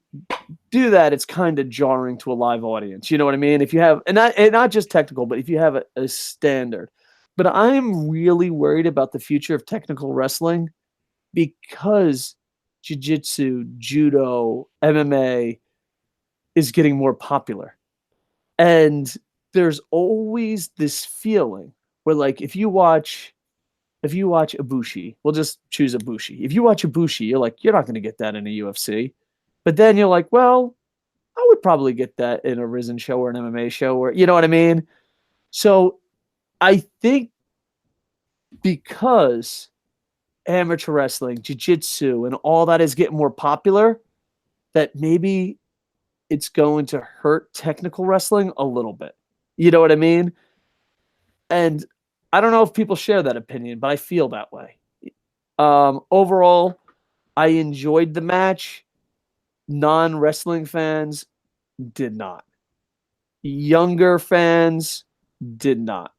do that, it's kind of jarring to a live audience. You know what I mean? If you have, and not just technical, but if you have a standard. But I'm really worried about the future of technical wrestling because jiu-jitsu, judo, MMA is getting more popular. And there's always this feeling where, like, if you watch Ibushi, we'll just choose Ibushi. If you watch Ibushi, you're like, you're not going to get that in a UFC. But then you're like, well, I would probably get that in a Risen show or an MMA show, or, you know what I mean? So I think because amateur wrestling, jiu-jitsu, and all that is getting more popular, that maybe it's going to hurt technical wrestling a little bit. You know what I mean? And I don't know if people share that opinion, but I feel that way. Overall, I enjoyed the match. Non-wrestling fans did not. Younger fans did not.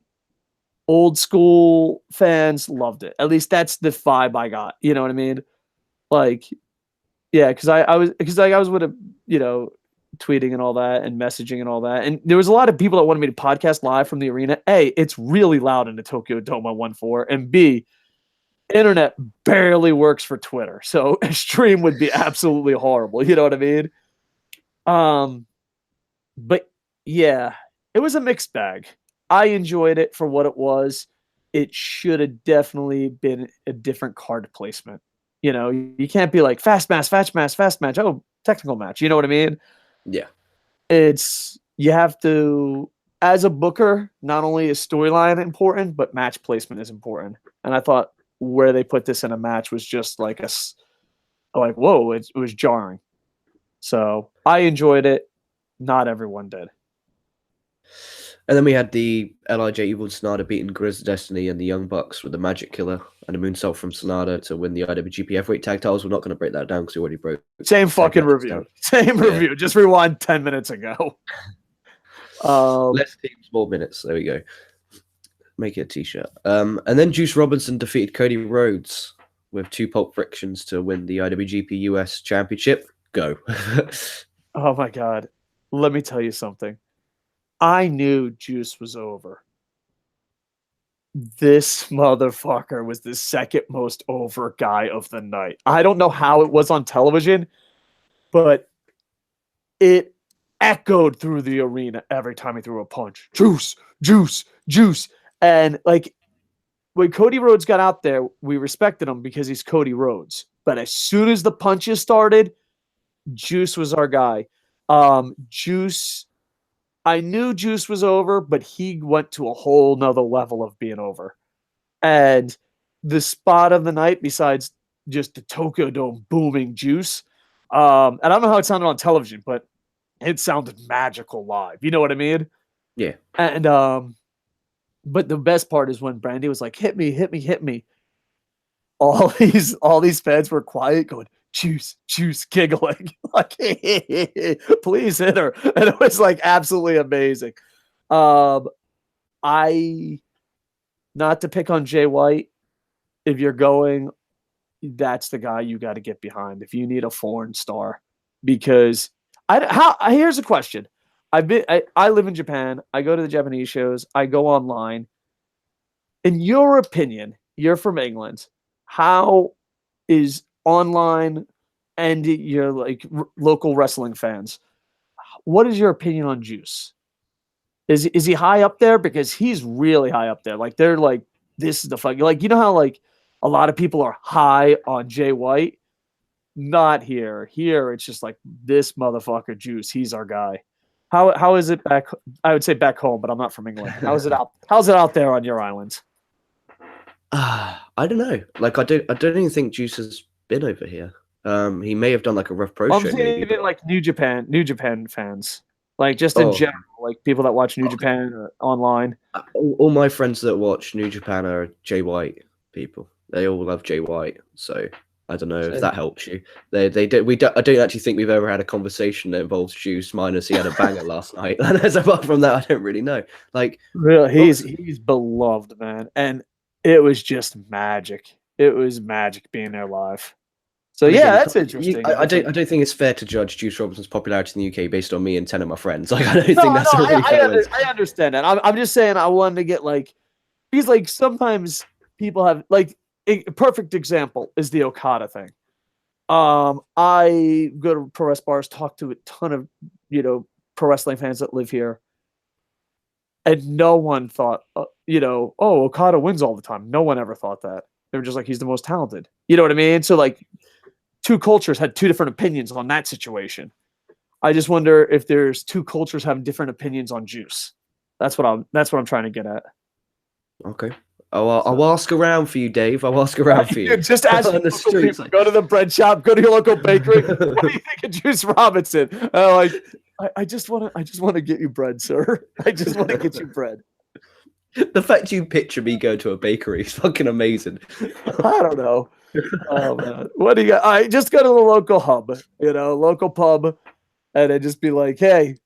Old school fans loved it. At least that's the vibe I got. You know what I mean? Like, yeah, because I was with a, tweeting and all that and messaging and all that. And there was a lot of people that wanted me to podcast live from the arena. A, it's really loud in the Tokyo Dome on 1-4. And B, internet barely works for Twitter. So a stream would be absolutely horrible. You know what I mean? But yeah, it was a mixed bag. I enjoyed it for what it was. It should have definitely been a different card placement. You can't be like fast match. Oh, technical match. You know what I mean? Yeah. You have to, as a booker, not only is storyline important, but match placement is important. And I thought where they put this in a match was just like whoa, it was jarring. So I enjoyed it. Not everyone did. And then we had the LIJ Evil Sonata beating Grizz Destiny and the Young Bucks with the Magic Killer and a moonsault from Sonata to win the IWGP Heavyweight Tag Titles. We're not going to break that down because we already broke. Same fucking review. Down. Same review. Just rewind 10 minutes ago. Less teams, more minutes. There we go. Make it a t-shirt. And then Juice Robinson defeated Cody Rhodes with 2 Pulp Frictions to win the IWGP US Championship. Go. Oh my God. Let me tell you something. I knew Juice was over. This motherfucker was the second most over guy of the night. I don't know how it was on television, but it echoed through the arena every time he threw a punch. Juice, Juice, Juice. And like when Cody Rhodes got out there, we respected him because he's Cody Rhodes. But as soon as the punches started, Juice was our guy. Juice, I knew Juice was over, but he went to a whole nother level of being over. And the spot of the night, besides just the Tokyo Dome booming Juice, and I don't know how it sounded on television, but it sounded magical live. You know what I mean? Yeah. And but the best part is when Brandy was like, "Hit me, hit me, hit me." All these fans were quiet, going, Juice, giggling, like, please hit her. And it was like absolutely amazing. Not to pick on Jay White, if you're going, that's the guy you got to get behind if you need a foreign star. Because here's a question. I live in Japan. I go to the Japanese shows. I go online. In your opinion, you're from England. How is online and your like local wrestling fans? What is your opinion on Juice? Is he high up there? Because he's really high up there. Like they're like, this is the fuck. Like, you know how like a lot of people are high on Jay White? Not here. Here it's just like this motherfucker Juice. He's our guy. How is it back? I would say back home, but I'm not from England. How's it out there on your island? I don't know. Like I don't even think Juice has been over here. He may have done like a rough pro show. Maybe, even like New Japan fans, like just in general, like people that watch New Japan or online. All my friends that watch New Japan are Jay White people. They all love Jay White. So I don't know if that helps you. They do. I don't actually think we've ever had a conversation that involves Juice. Minus he had a banger last night. And as apart from that, I don't really know. Like really, he's beloved, man, and it was just magic. It was magic being there live. So yeah, that's interesting. I don't think it's fair to judge Juice Robinson's popularity in the UK based on me and 10 of my friends. Like I don't think that's a really fair way. I understand that. I'm just saying I wanted to get like, because like sometimes people have like a perfect example is the Okada thing. I go to pro wrestling bars, talk to a ton of pro wrestling fans that live here, and no one thought oh, Okada wins all the time. No one ever thought that. They were just like, he's the most talented. You know what I mean? So like, two cultures had two different opinions on that situation. I just wonder if there's two cultures having different opinions on Juice. That's what I'm trying to get at. Okay. I'll ask around for you, Dave. I'll ask around for you. Just ask on the streets. Go to the bread shop. Go to your local bakery. What do you think of Juice Robinson? Like, I just want to get you bread, sir. I just want to get you bread. The fact you picture me go to a bakery is fucking amazing. I don't know. Oh man, what do you got? I just go to the local hub, local pub, and then just be like, "Hey,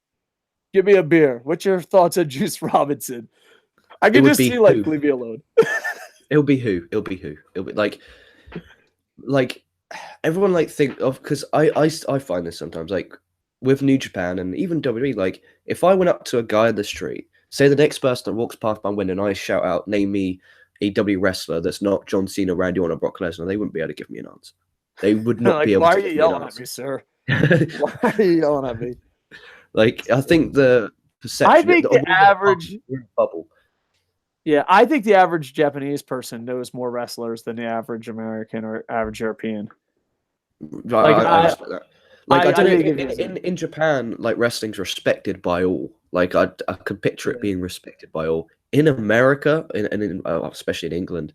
give me a beer. What's your thoughts on Juice Robinson?" I can just see like, leave me alone. It'll be who? It'll be like everyone like think of, because I find this sometimes, like with New Japan and even WWE, like if I went up to a guy in the street, say the next person that walks past my window and I shout out, name me a W wrestler that's not John Cena, Randy Orton, or Brock Lesnar, they wouldn't be able to give me an answer. They would not like, be able why to are you give me an yelling answer. at me, sir? Why are you yelling at me? Like, I think the perception, I think the average bubble. Yeah, I think the average Japanese person knows more wrestlers than the average American or average European. Like, I respect that. Like, I don't know, in Japan, like, wrestling's respected by all. Like, I could picture it being respected by all. In America, and especially in England,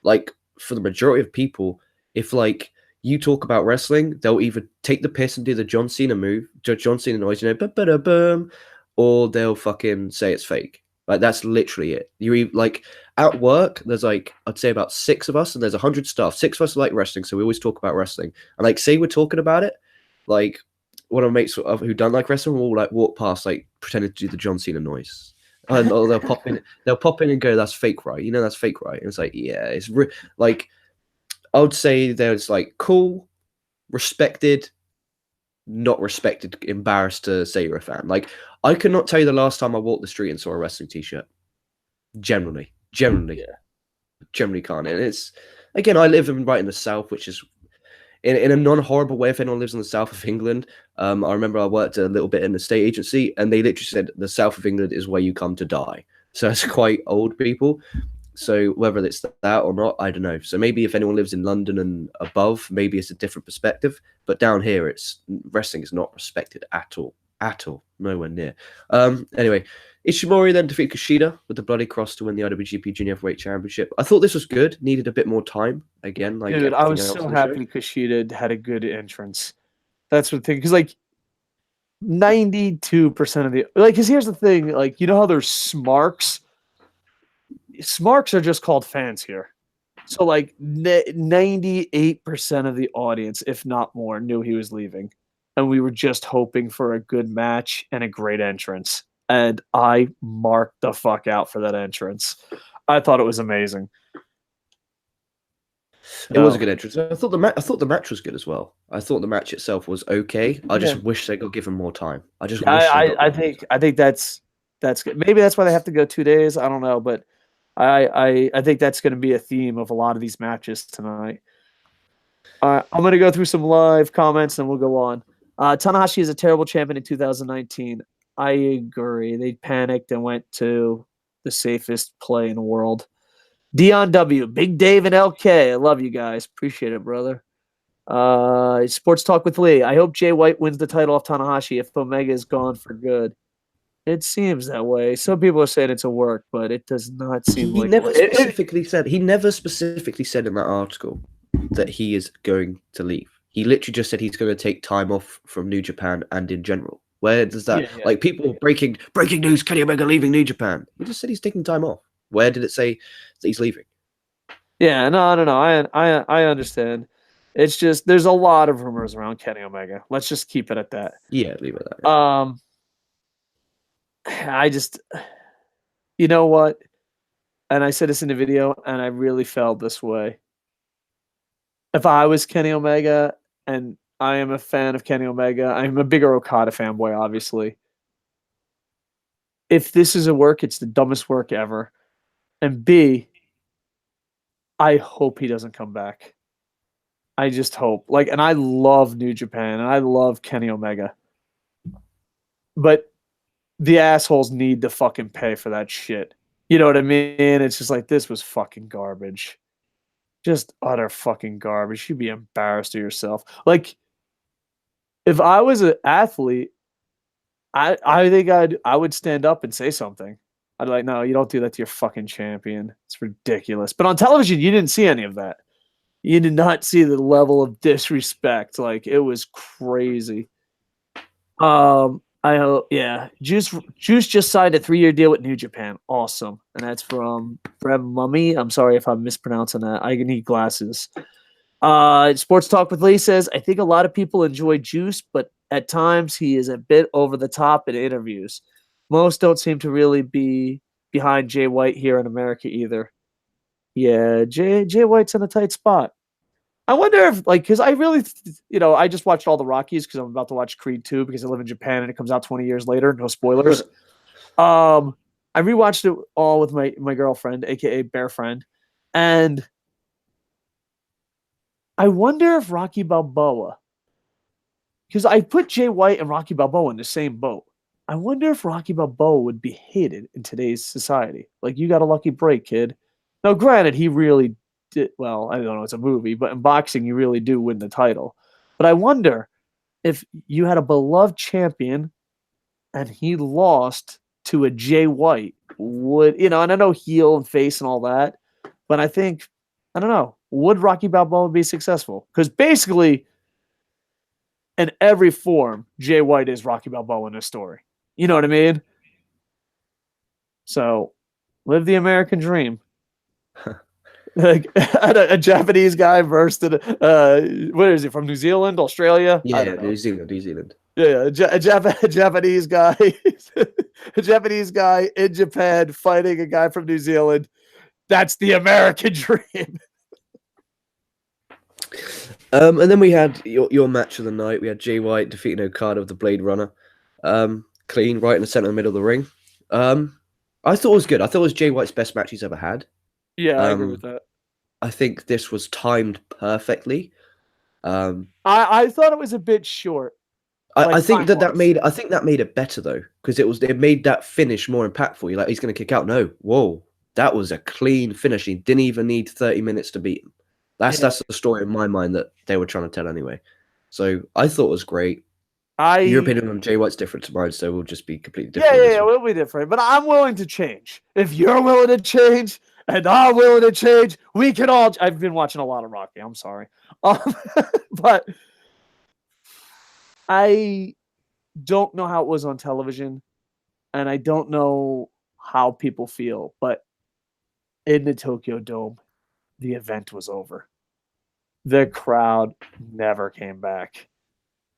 like, for the majority of people, if, like, you talk about wrestling, they'll either take the piss and do the John Cena move, John Cena noise, boom, or they'll fucking say it's fake. Like, that's literally it. You like, at work, there's like, I'd say about 6 of us, and there's 100 staff. 6 of us like wrestling, so we always talk about wrestling. And like, say we're talking about it, like one of my mates who don't like wrestling will like walk past, like pretending to do the John Cena noise, and they'll pop in and go, "That's fake, right? You know that's fake, right?" And it's like, yeah, it's like, I would say there's like cool, respected, not respected, embarrassed to say you're a fan. Like, I could not tell you the last time I walked the street and saw a wrestling t-shirt. Generally can't. And it's, again, I live right in the south, which is in a non-horrible way if anyone lives in the south of England. I remember I worked a little bit in the state agency, and they literally said the south of England is where you come to die. So it's quite old people. So whether it's that or not, I don't know. So maybe if anyone lives in London and above, maybe it's a different perspective. But down here, wrestling is not respected at all, nowhere near. Anyway, Ishimori then defeated Kushida with the bloody cross to win the IWGP Junior Heavyweight Championship. I thought this was good. Needed a bit more time again. Like, dude, I was so happy Kushida had a good entrance. That's the thing, because like 92% of the because here's the thing, like, you know how there's smarks. Smarks are just called fans here. So like 98% of the audience, if not more, knew he was leaving. And we were just hoping for a good match and a great entrance. And I marked the fuck out for that entrance. I thought it was amazing. It was a good entrance. I thought the match was good as well. I thought the match itself was okay. I just wish they got given more time. I think that's good. Maybe that's why they have to go 2 days. I don't know, but I think that's going to be a theme of a lot of these matches tonight. I'm going to go through some live comments and we'll go on. Tanahashi is a terrible champion in 2019. I agree. They panicked and went to the safest play in the world. Dion W, Big Dave and LK. I love you guys. Appreciate it, brother. Sports Talk with Lee. I hope Jay White wins the title off Tanahashi if Omega is gone for good. It seems that way. Some people are saying it's a work, but it does not seem like He never specifically said in that article that he is going to leave. He literally just said he's going to take time off from New Japan and in general. Where does that like people breaking news? Kenny Omega leaving New Japan. He just said he's taking time off. Where did it say that he's leaving? Yeah, no. I understand. It's just there's a lot of rumors around Kenny Omega. Let's just keep it at that. Yeah, leave it at that. Yeah. I just, you know what? And I said this in the video, and I really felt this way. If I was Kenny Omega, and I am a fan of Kenny Omega, I'm a bigger Okada fanboy, obviously. If this is a work, it's the dumbest work ever. And B, I hope he doesn't come back. I just hope. Like, and I love New Japan, and I love Kenny Omega. But the assholes need to fucking pay for that shit. You know what I mean? It's just like, this was fucking garbage. Just utter fucking garbage. You'd be embarrassed of yourself. Like, if I was an athlete, I think I would stand up and say something. I'd be like, no, you don't do that to your fucking champion. It's ridiculous. But on television, you didn't see any of that. You did not see the level of disrespect. Like, it was crazy. I hope, yeah. Juice just signed a 3-year deal with New Japan. Awesome. And that's from Brem Mummy. I'm sorry if I'm mispronouncing that. I need glasses. Sports Talk with Lee says, I think a lot of people enjoy Juice, but at times he is a bit over the top in interviews. Most don't seem to really be behind Jay White here in America either. Yeah, Jay White's in a tight spot. I wonder if, like, because I really, I just watched all the Rockies because I'm about to watch Creed 2 because I live in Japan and it comes out 20 years later. No spoilers. I rewatched it all with my girlfriend, aka Bear Friend, and I wonder if Rocky Balboa, because I put Jay White and Rocky Balboa in the same boat. I wonder if Rocky Balboa would be hated in today's society. Like, you got a lucky break, kid. Now, granted, he really did well. I don't know, it's a movie, but in boxing, you really do win the title. But I wonder if you had a beloved champion and he lost to a Jay White, and I know heel and face and all that, but I think, I don't know, would Rocky Balboa be successful? Because basically, in every form, Jay White is Rocky Balboa in this story. You know what I mean? So, live the American dream. Like a Japanese guy versed in what is he, from New Zealand, Australia? Yeah, New Zealand. Yeah, a Japanese guy, a Japanese guy in Japan fighting a guy from New Zealand. That's the American dream. And then we had your match of the night. We had Jay White defeating Okada with the Blade Runner. Clean, right in the center of the middle of the ring. I thought it was good. I thought it was Jay White's best match he's ever had. Yeah, I agree with that. I think this was timed perfectly. I thought it was a bit short. I think that made it better though, because it made that finish more impactful. You're like, he's going to kick out. No, whoa, that was a clean finish. He didn't even need 30 minutes to beat him. That's the story in my mind that they were trying to tell anyway. So I thought it was great. Your opinion on Jay White's different to mine, so we'll just be completely different. Yeah, we'll be different. But I'm willing to change. If you're willing to change and I'm willing to change, we can all. I've been watching a lot of Rocky. I'm sorry, but I don't know how it was on television, and I don't know how people feel. But in the Tokyo Dome, the event was over. The crowd never came back.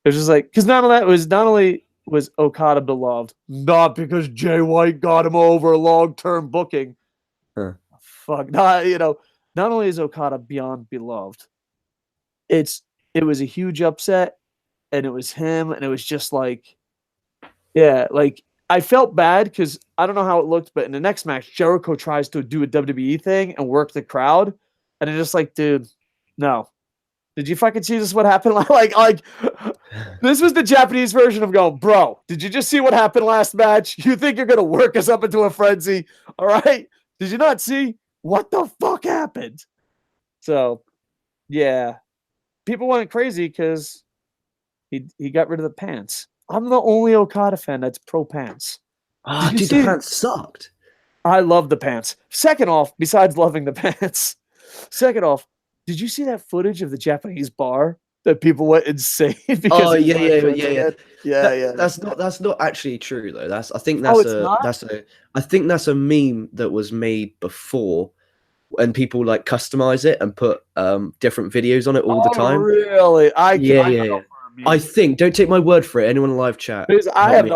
It was just like, because not only was Okada beloved, not because Jay White got him over long-term booking. Huh. Fuck, not only is Okada beyond beloved, it was a huge upset, and it was him, and it was just like, yeah, like I felt bad because I don't know how it looked, but in the next match, Jericho tries to do a WWE thing and work the crowd, and it's just like, dude, no. Did you fucking see this? What happened? Like, this was the Japanese version of going, bro, did you just see what happened last match? You think you're going to work us up into a frenzy? All right. Did you not see what the fuck happened? So, yeah. People went crazy because he got rid of the pants. I'm the only Okada fan that's pro pants. Dude, the pants sucked. I love the pants. Second off, besides loving the pants, did you see that footage of the Japanese bar that people went insane because? Yeah. That's not actually true though. I think that's a meme that was made before, and people like customize it and put different videos on it all the time. Really? I think. Don't take my word for it. Anyone in live chat? I've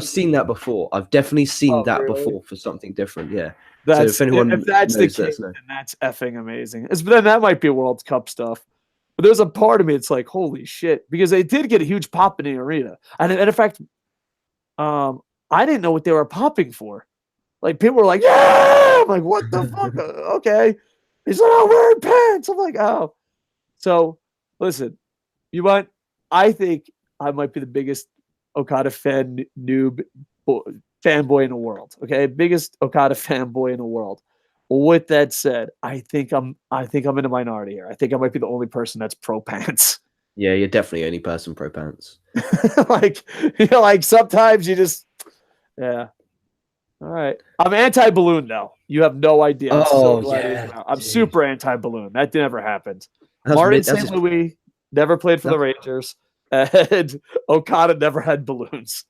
seen that before. I've definitely seen that before for something different. Yeah. If that's the case, then that's effing amazing. Then that might be World Cup stuff. But there's a part of me it's like, holy shit, because they did get a huge pop in the arena, and in fact, I didn't know what they were popping for. Like people were like, yeah, I'm like, what the fuck? Okay, he's like, I'm wearing pants. I'm like, oh. So listen, I think I might be the biggest Okada fanboy in the world. Okay, biggest Okada fanboy in the world. With that said, I think I'm in a minority here. I think I might be the only person that's pro pants. Yeah, you're definitely the only person pro pants. like sometimes you just, yeah. All right, I'm anti-balloon though. You have no idea. I'm super anti-balloon. That never happened. Martin St. Louis never played for the Rangers. and Okada never had balloons.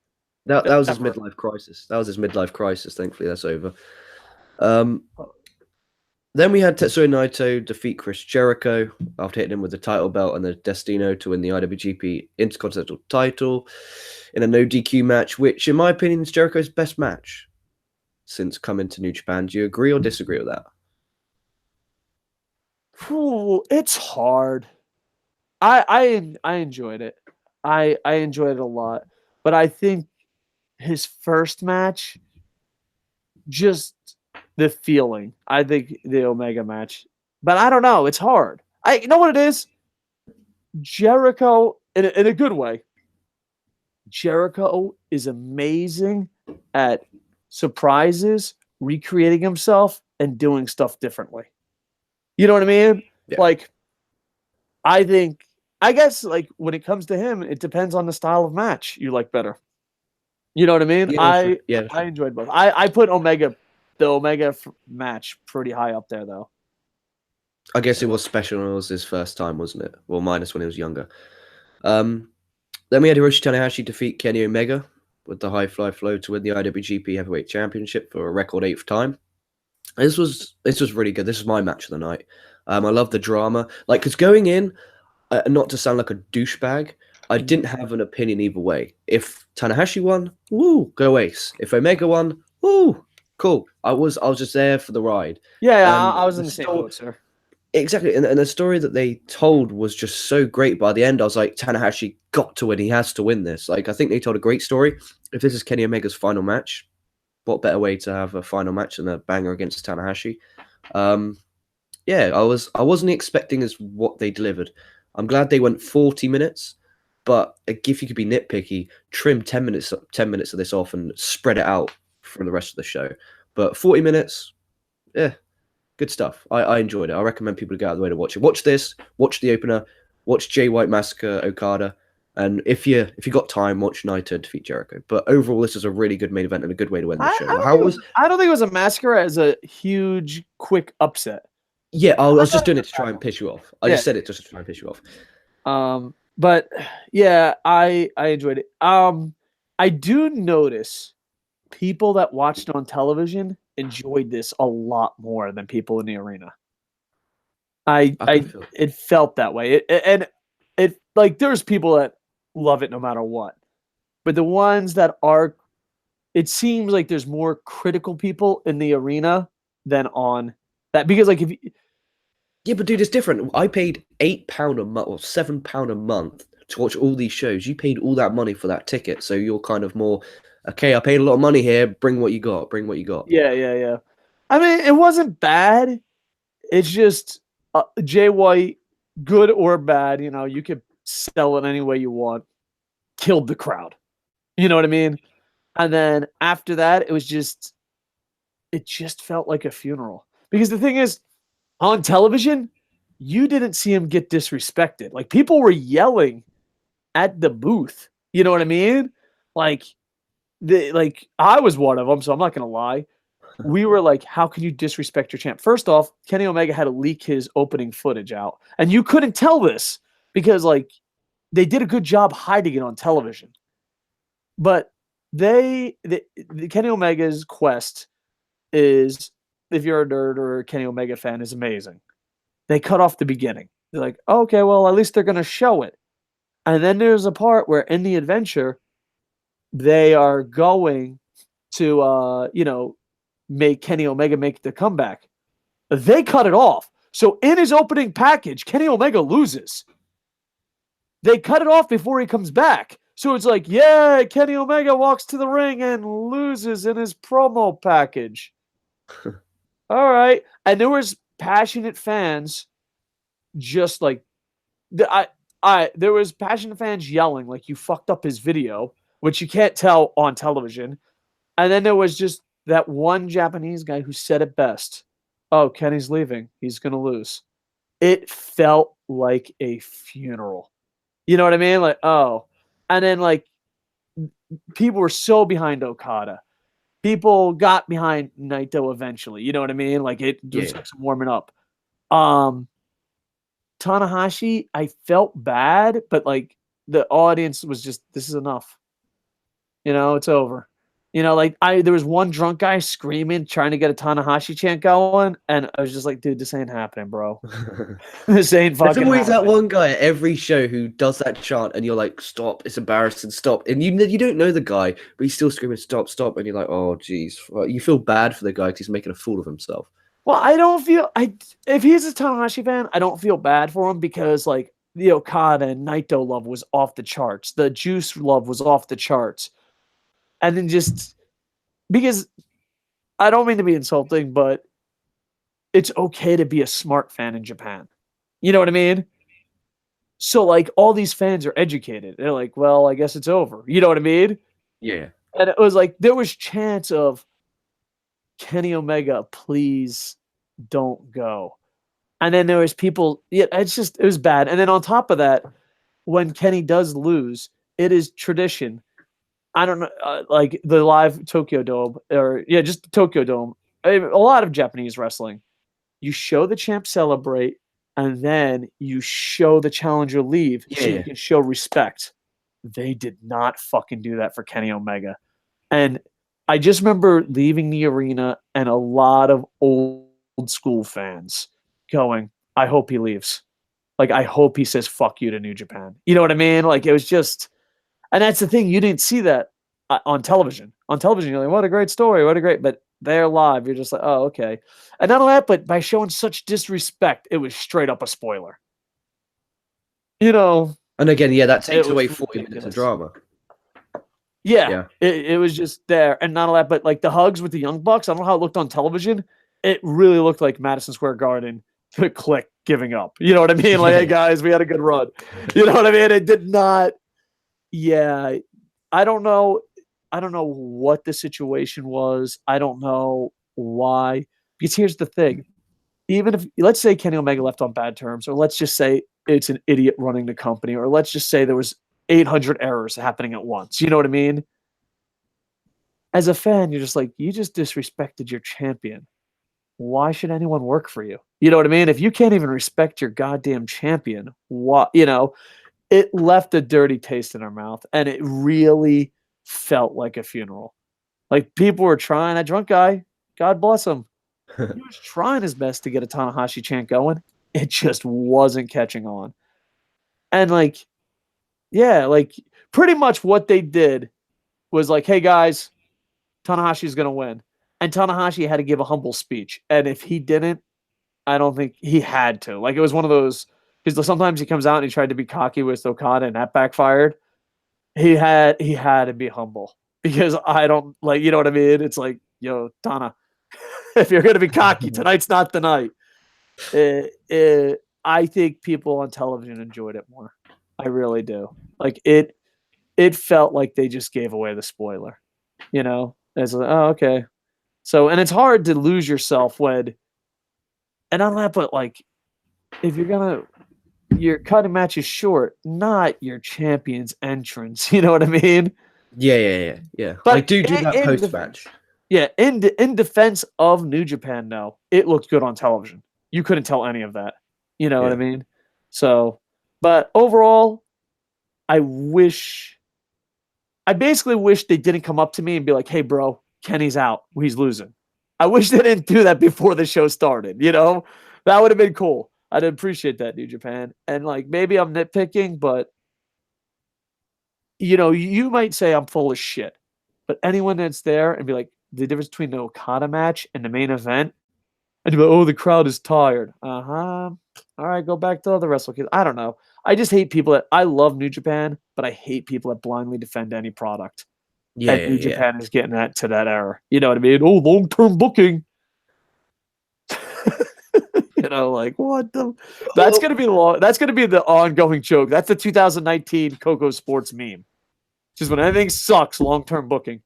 That was his Ever. midlife crisis. That was his midlife crisis. Thankfully, that's over. Then we had Tetsuya Naito defeat Chris Jericho after hitting him with the title belt and the Destino to win the IWGP Intercontinental title in a no DQ match, which, in my opinion, is Jericho's best match since coming to New Japan. Do you agree or disagree with that? Ooh, it's hard. I enjoyed it. I enjoyed it a lot, but I think his first match, just the feeling. I think the Omega match, but I don't know. It's hard. You know what it is? Jericho in a good way. Jericho is amazing at surprises, recreating himself, and doing stuff differently. You know what I mean? Yeah. Like, I guess, like, when it comes to him, it depends on the style of match you like better. You know what I mean? I enjoyed both. I put the Omega match pretty high up there, though. I guess it was special when it was his first time, wasn't it? Well, minus when he was younger. Then we had Hiroshi Tanahashi defeat Kenny Omega with the high fly flow to win the IWGP Heavyweight Championship for a record 8th time. This was really good. This is my match of the night. I love the drama. Like, because going in, not to sound like a douchebag, I didn't have an opinion either way. If Tanahashi won, woo, go Ace. If Omega won, woo, cool. I was just there for the ride. Yeah, I was in the same boat, sir. Exactly, and the story that they told was just so great. By the end, I was like, Tanahashi got to win. He has to win this. Like, I think they told a great story. If this is Kenny Omega's final match, what better way to have a final match than a banger against Tanahashi? Yeah, I wasn't expecting as what they delivered. I'm glad they went 40 minutes, but if you could be nitpicky, trim 10 minutes of this off and spread it out for the rest of the show. But 40 minutes, yeah. Good stuff. I enjoyed it. I recommend people to go out of the way to watch it. Watch this. Watch the opener. Watch Jay White massacre Okada. And if you got time, watch Naito defeat Jericho. But overall, this is a really good main event and a good way to end the show. I don't think it was a massacre as a huge, quick upset. Yeah, I was just doing it to try and piss you off. I just said it just to try and piss you off. But yeah, I enjoyed it. I do notice people that watched on television enjoyed this a lot more than people in the arena. It felt that way. It like there's people that love it no matter what. But the ones that are, it seems like there's more critical people in the arena than on that, because like yeah, but dude, it's different. I paid £8 a month or £7 a month to watch all these shows. You paid all that money for that ticket, so you're kind of more, okay, I paid a lot of money here. Bring what you got. Bring what you got. Yeah. I mean, it wasn't bad. It's just Jay White, good or bad, you could sell it any way you want. Killed the crowd. You know what I mean? And then after that, it just felt like a funeral. Because the thing is, on television, you didn't see him get disrespected. Like, people were yelling at the booth. You know what I mean? Like I was one of them, so I'm not gonna lie. We were like, how can you disrespect your champ? First off, Kenny Omega had to leak his opening footage out. And you couldn't tell this because, like, they did a good job hiding it on television. But the Kenny Omega's quest is, if you're a nerd or a Kenny Omega fan, is amazing. They cut off the beginning. They're like, okay, well, at least they're going to show it. And then there's a part where in the adventure, they are going to, make Kenny Omega make the comeback. They cut it off. So in his opening package, Kenny Omega loses. They cut it off before he comes back. So it's like, yeah, Kenny Omega walks to the ring and loses in his promo package. All right. And there was passionate fans just like, there was passionate fans yelling like, you fucked up his video, which you can't tell on television. And then there was just that one Japanese guy who said it best. Oh, Kenny's leaving. He's going to lose. It felt like a funeral. You know what I mean? Like, oh. And then, like, people were so behind Okada. People got behind Naito eventually. You know what I mean? Like, it just took some warming up. Tanahashi, I felt bad, but, like, the audience was just, this is enough. It's over. There was one drunk guy screaming, trying to get a Tanahashi chant going, and I was just like, dude, this ain't happening, bro. This ain't fucking There's always happening. that one guy at every show who does that chant, and you're like, stop, it's embarrassing, stop. And you don't know the guy, but he's still screaming, stop, stop. And you're like, oh, geez. You feel bad for the guy because he's making a fool of himself. Well, I don't feel, if he's a Tanahashi fan, I don't feel bad for him because, like, the Okada and Naito love was off the charts. The Juice love was off the charts. And then just, because I don't mean to be insulting, but it's okay to be a smart fan in Japan. You know what I mean? So, like, all these fans are educated. They're like, well, I guess it's over. You know what I mean? Yeah. And it was like, there was chance of Kenny Omega, please don't go. And then there was people, it was bad. And then on top of that, when Kenny does lose, it is tradition. I don't know, like the live Tokyo Dome, just the Tokyo Dome. A lot of Japanese wrestling. You show the champ celebrate, and then you show the challenger leave so you can show respect. They did not fucking do that for Kenny Omega. And I just remember leaving the arena and a lot of old school fans going, I hope he leaves. Like, I hope he says fuck you to New Japan. You know what I mean? Like, it was just, and that's the thing, you didn't see that on television. On television, you're like, what a great story, but they're live, you're just like, oh, okay. And not only that, but by showing such disrespect, it was straight up a spoiler. And again, that takes away 40 minutes of drama. Yeah. It was just there. And not only that, but like the hugs with the Young Bucks, I don't know how it looked on television. It really looked like Madison Square Garden to Click giving up. You know what I mean? Like, hey guys, we had a good run. You know what I mean? It did not. Yeah. I don't know what the situation was. I don't know why. Because here's the thing. Even if, let's say Kenny Omega left on bad terms, or let's just say it's an idiot running the company, or let's just say there was 800 errors happening at once. You know what I mean? As a fan, you're just like, you just disrespected your champion. Why should anyone work for you? You know what I mean? If you can't even respect your goddamn champion, what, it left a dirty taste in our mouth, and it really felt like a funeral. Like, people were trying. That drunk guy, God bless him, he was trying his best to get a Tanahashi chant going. It just wasn't catching on. And pretty much what they did was like, hey guys, Tanahashi's going to win. And Tanahashi had to give a humble speech. And if he didn't, I don't think he had to. Like, it was one of those, because sometimes he comes out and he tried to be cocky with Okada and that backfired. He had to be humble, because I don't, like, you know what I mean? It's like, yo, Tana, if you're going to be cocky, tonight's not the night. I think people on television enjoyed it more. I really do. Like, it felt like they just gave away the spoiler. It's like, oh, okay. So, and it's hard to lose yourself when, and on that, but like, if you're cutting matches short, not your champion's entrance. You know what I mean? Yeah. But like, do that post-match. Yeah, in defense of New Japan, no, it looked good on television. You couldn't tell any of that. You know what I mean? So, but overall, I basically wish they didn't come up to me and be like, hey, bro, Kenny's out. He's losing. I wish they didn't do that before the show started. That would have been cool. I'd appreciate that, New Japan. And like, maybe I'm nitpicking, but you might say I'm full of shit, but anyone that's there and be like, the difference between the Okada match and the main event, and you're like, oh, the crowd is tired. All right, go back to the Wrestle Kingdom. I don't know. I just hate people I love New Japan, but I hate people that blindly defend any product. New Japan is getting to that era. You know what I mean? Oh, long-term booking. Like, what the? That's gonna be the ongoing joke. That's the 2019 KocoSports meme. Just when anything sucks, long-term booking.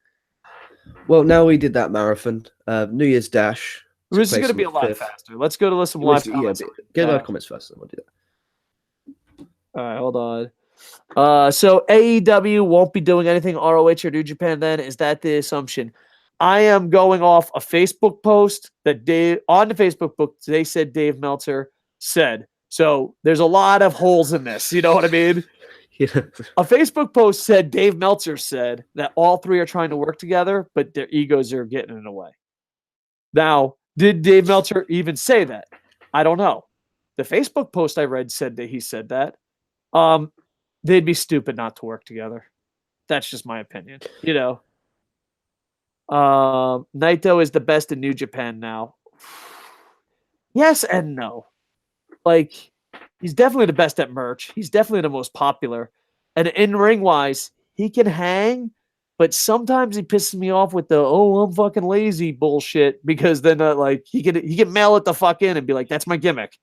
Well, now we did that marathon. New Year's Dash. This is going to be a lot faster. Let's go to some live comments. Get live comments first, then we'll do that. All right, hold on. So AEW won't be doing anything ROH or New Japan then? Is that the assumption? I am going off a Facebook post that on the Facebook book, they said Dave Meltzer said. So there's a lot of holes in this. You know what I mean? You know? A Facebook post said Dave Meltzer said that all three are trying to work together, but their egos are getting in the way. Now, did Dave Meltzer even say that? I don't know. The Facebook post I read said that he said that. They'd be stupid not to work together. That's just my opinion. You know, Naito is the best in New Japan now. Yes and no. Like, he's definitely the best at merch. He's definitely the most popular. And in ring wise, he can hang, but sometimes he pisses me off with the I'm fucking lazy bullshit, because then like he can mail it the fuck in and be like, that's my gimmick.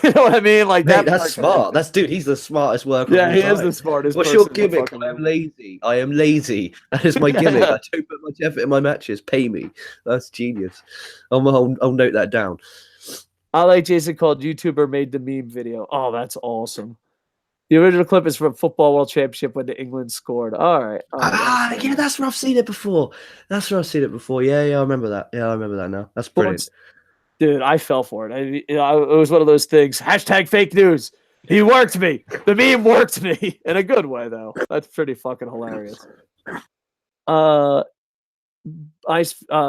You know what I mean? Like, Mate, that's smart. He's the smartest worker. Yeah, of all he time. is the smartest. What's your gimmick? I am lazy. I am lazy. That is my gimmick. I don't put much effort in my matches. Pay me. That's genius. I'll note that down. I like Jason called YouTuber made the meme video. Oh, that's awesome. The original clip is from Football World Championship when the England scored. All right. Yeah, that's where I've seen it before. Yeah, I remember that. Yeah, I remember that now. That's brilliant. Dude, I fell for it. It was one of those things. # fake news. He worked me. The meme worked me in a good way, though. That's pretty fucking hilarious.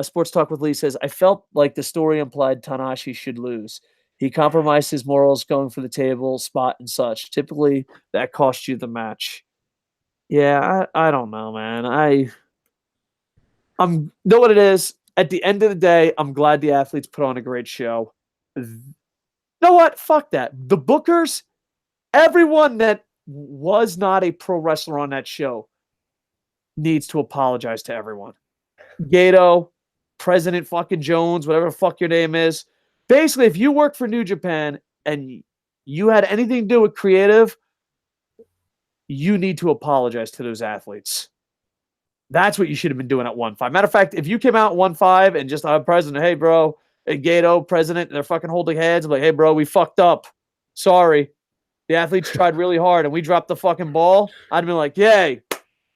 Sports Talk with Lee says, I felt like the story implied Tanahashi should lose. He compromised his morals going for the table spot and such. Typically, that cost you the match. Yeah, I don't know, man. I'm know what it is. At the end of the day, I'm glad the athletes put on a great show. You know what? Fuck that. The bookers, everyone that was not a pro wrestler on that show needs to apologize to everyone. Gato, President fucking Jones, whatever the fuck your name is. Basically, if you work for New Japan and you had anything to do with creative, you need to apologize to those athletes. That's what you should have been doing at 1-5. Matter of fact, if you came out 1-5 and just president, hey, bro, and Gato, president, and they're fucking holding hands, I'm like, hey, bro, we fucked up. Sorry. The athletes tried really hard and we dropped the fucking ball. I'd be like, yay,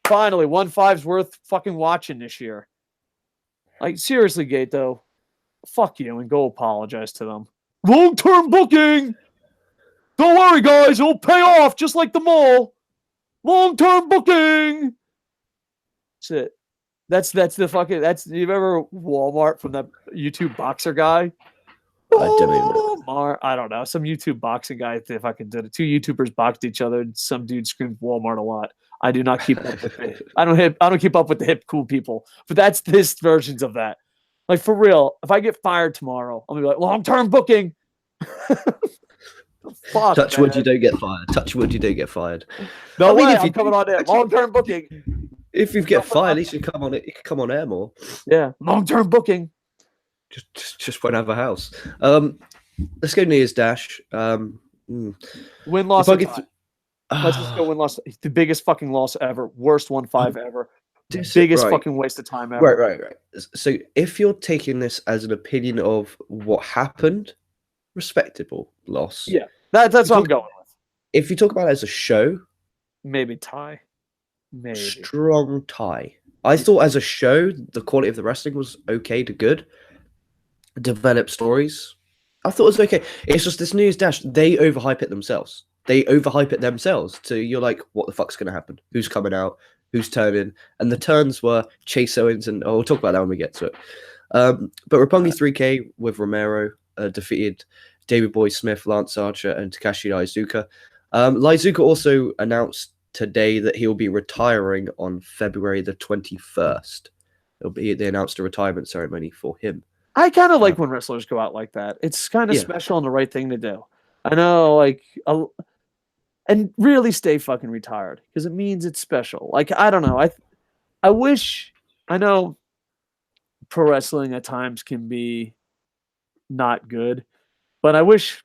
finally, 1-5's worth fucking watching this year. Like, seriously, Gato, fuck you and go apologize to them. Long-term booking. Don't worry, guys. It'll pay off just like the mall. Long-term booking. That's it. That's the fucking, you remember Walmart from that YouTube boxer guy? I don't even know. I don't know. Some YouTube boxing guy, if I can do it. Two YouTubers boxed each other and some dude screamed Walmart a lot. I do not keep up with it. I don't keep up with the hip cool people. But that's this versions of that. Like, for real, if I get fired tomorrow, I'll be like, long-term booking. Fuck, Touch wood, you don't get fired. Touch wood, you don't get fired. No way, I'm coming on air. Long-term booking. If you get fired, at least you come on air more. Yeah, long-term booking. Just won't have a house. Let's go New Year's Dash. Win-loss. Let's just go win-loss. The biggest fucking loss ever. Worst 1-5 ever. Biggest fucking waste of time ever. Right. So if you're taking this as an opinion of what happened, respectable loss. Yeah, that's what I'm going with. If you talk about it as a show, maybe tie. Maybe. Strong tie. I thought as a show, the quality of the wrestling was okay to good. Developed stories. I thought it was okay. It's just this New Year's Dash, they overhype it themselves. So you're like, what the fuck's going to happen? Who's coming out? Who's turning? And the turns were Chase Owens, and we'll talk about that when we get to it. But Roppongi 3K with Romero defeated David Boy Smith, Lance Archer, and Takashi Iizuka. Iizuka also announced today that he will be retiring on February the 21st. They announced a retirement ceremony for him. I kind of like when wrestlers go out like that. It's kind of special and the right thing to do. I know, and really stay fucking retired because it means it's special. Like, I don't know. I know pro wrestling at times can be not good, but I wish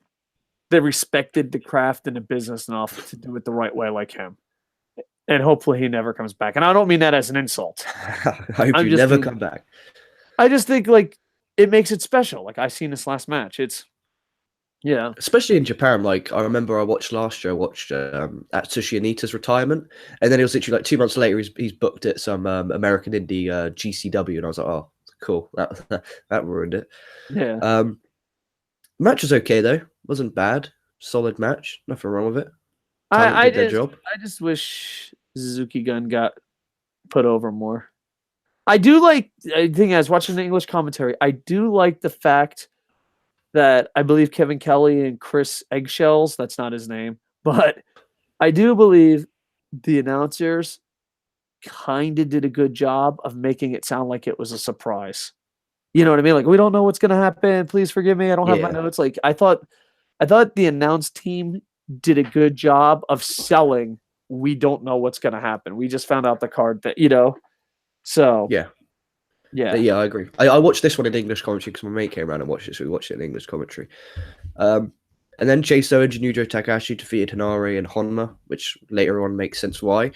they respected the craft and the business enough to do it the right way like him. And hopefully he never comes back. And I don't mean that as an insult. I hope you never come back. I just think, like, it makes it special. Like, I seen this last match. It's, yeah. Especially in Japan. Like, I remember I watched Atsushi Onita's retirement. And then it was literally like 2 months later, he's booked at some American indie GCW. And I was like, oh, cool. That ruined it. Yeah. Match was okay, though. Wasn't bad. Solid match. Nothing wrong with it. talent I did their just job. I just wish Suzuki Gun got put over more. I do like. I think I was watching the English commentary. I do like the fact that I believe Kevin Kelly and Chris Eggshells. That's not his name, but I do believe the announcers kind of did a good job of making it sound like it was a surprise. You know what I mean? Like, we don't know what's going to happen. Please forgive me. I don't have my Yeah. notes. Like, I thought the announce team did a good job of selling. We don't know what's going to happen. We just found out the card that, so Yeah. yeah. Yeah, I agree. I watched this one in English commentary because my mate came around and watched it, so we watched it in English commentary. And then Chase Owens and Yujiro Takahashi defeated Hanare and Honma, which later on makes sense why.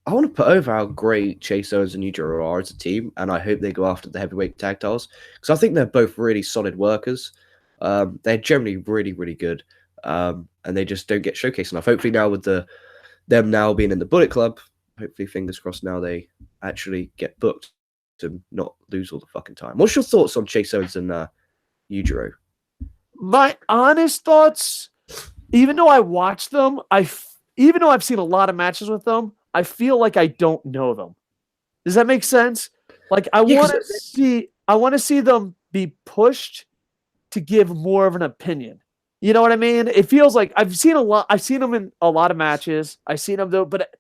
I want to put over how great Chase Owens and Yujiro are as a team, and I hope they go after the heavyweight tag titles because I think they're both really solid workers. They're generally really, really good, and they just don't get showcased enough. Hopefully now with them now being in the Bullet Club, hopefully fingers crossed now they actually get booked to not lose all the fucking time. What's your thoughts on Chase Owens and Yujiro? My honest thoughts, even though I watch them, even though I've seen a lot of matches with them, I feel like I don't know them. Does that make sense? Like, I want to see them be pushed to give more of an opinion. You know what I mean? It feels like I've seen them in a lot of matches. I've seen them though, but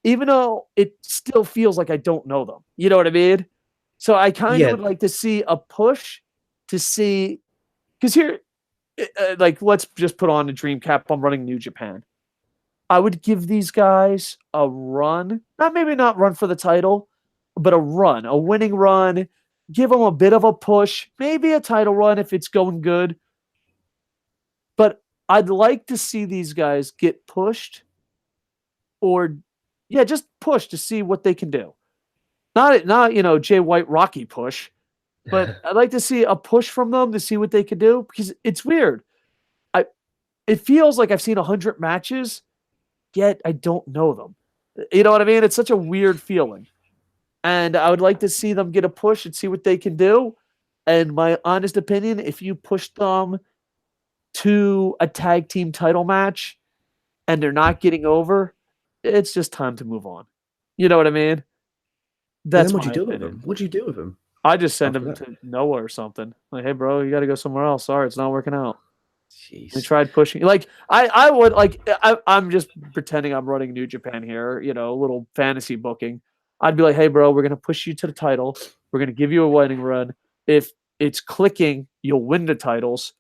even though it still feels like I don't know them. You know what I mean? So I kind of would like to see a push to see, because here, like, let's just put on a dream cap. I'm running New Japan. I would give these guys a run, maybe not run for the title, but a winning run. Give them a bit of a push, maybe a title run if it's going good. But I'd like to see these guys get pushed, or just push to see what they can do. Not Jay White Rocky push, but I'd like to see a push from them to see what they can do, because it's weird. It feels like I've seen 100 matches, yet I don't know them. You know what I mean? It's such a weird feeling. And I would like to see them get a push and see what they can do. And my honest opinion, if you push them to a tag team title match and they're not getting over, it's just time to move on. You know what I mean? That's what'd you do opinion. with them? What'd you do with them? I just send them to Noah or something. Like, hey, bro, you got to go somewhere else. Sorry, it's not working out. Jeez. I tried pushing. Like, I would, like, I'm just pretending I'm running New Japan here, a little fantasy booking. I'd be like, hey, bro, we're going to push you to the title. We're going to give you a winning run. If it's clicking, you'll win the titles,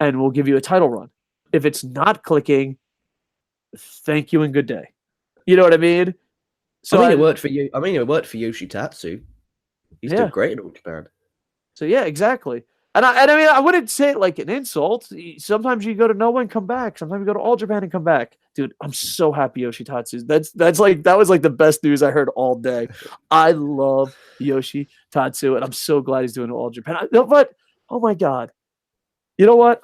and we'll give you a title run. If it's not clicking, thank you and good day. You know what I mean? So it worked for you. It worked for Yoshitatsu. He's doing great in All Japan. So yeah, exactly. And I mean, I wouldn't say it like an insult. Sometimes you go to Noah and come back. Sometimes you go to All Japan and come back. Dude, I'm so happy Yoshitatsu. That was like the best news I heard all day. I love Yoshitatsu, and I'm so glad he's doing All Japan. But oh my god, you know what?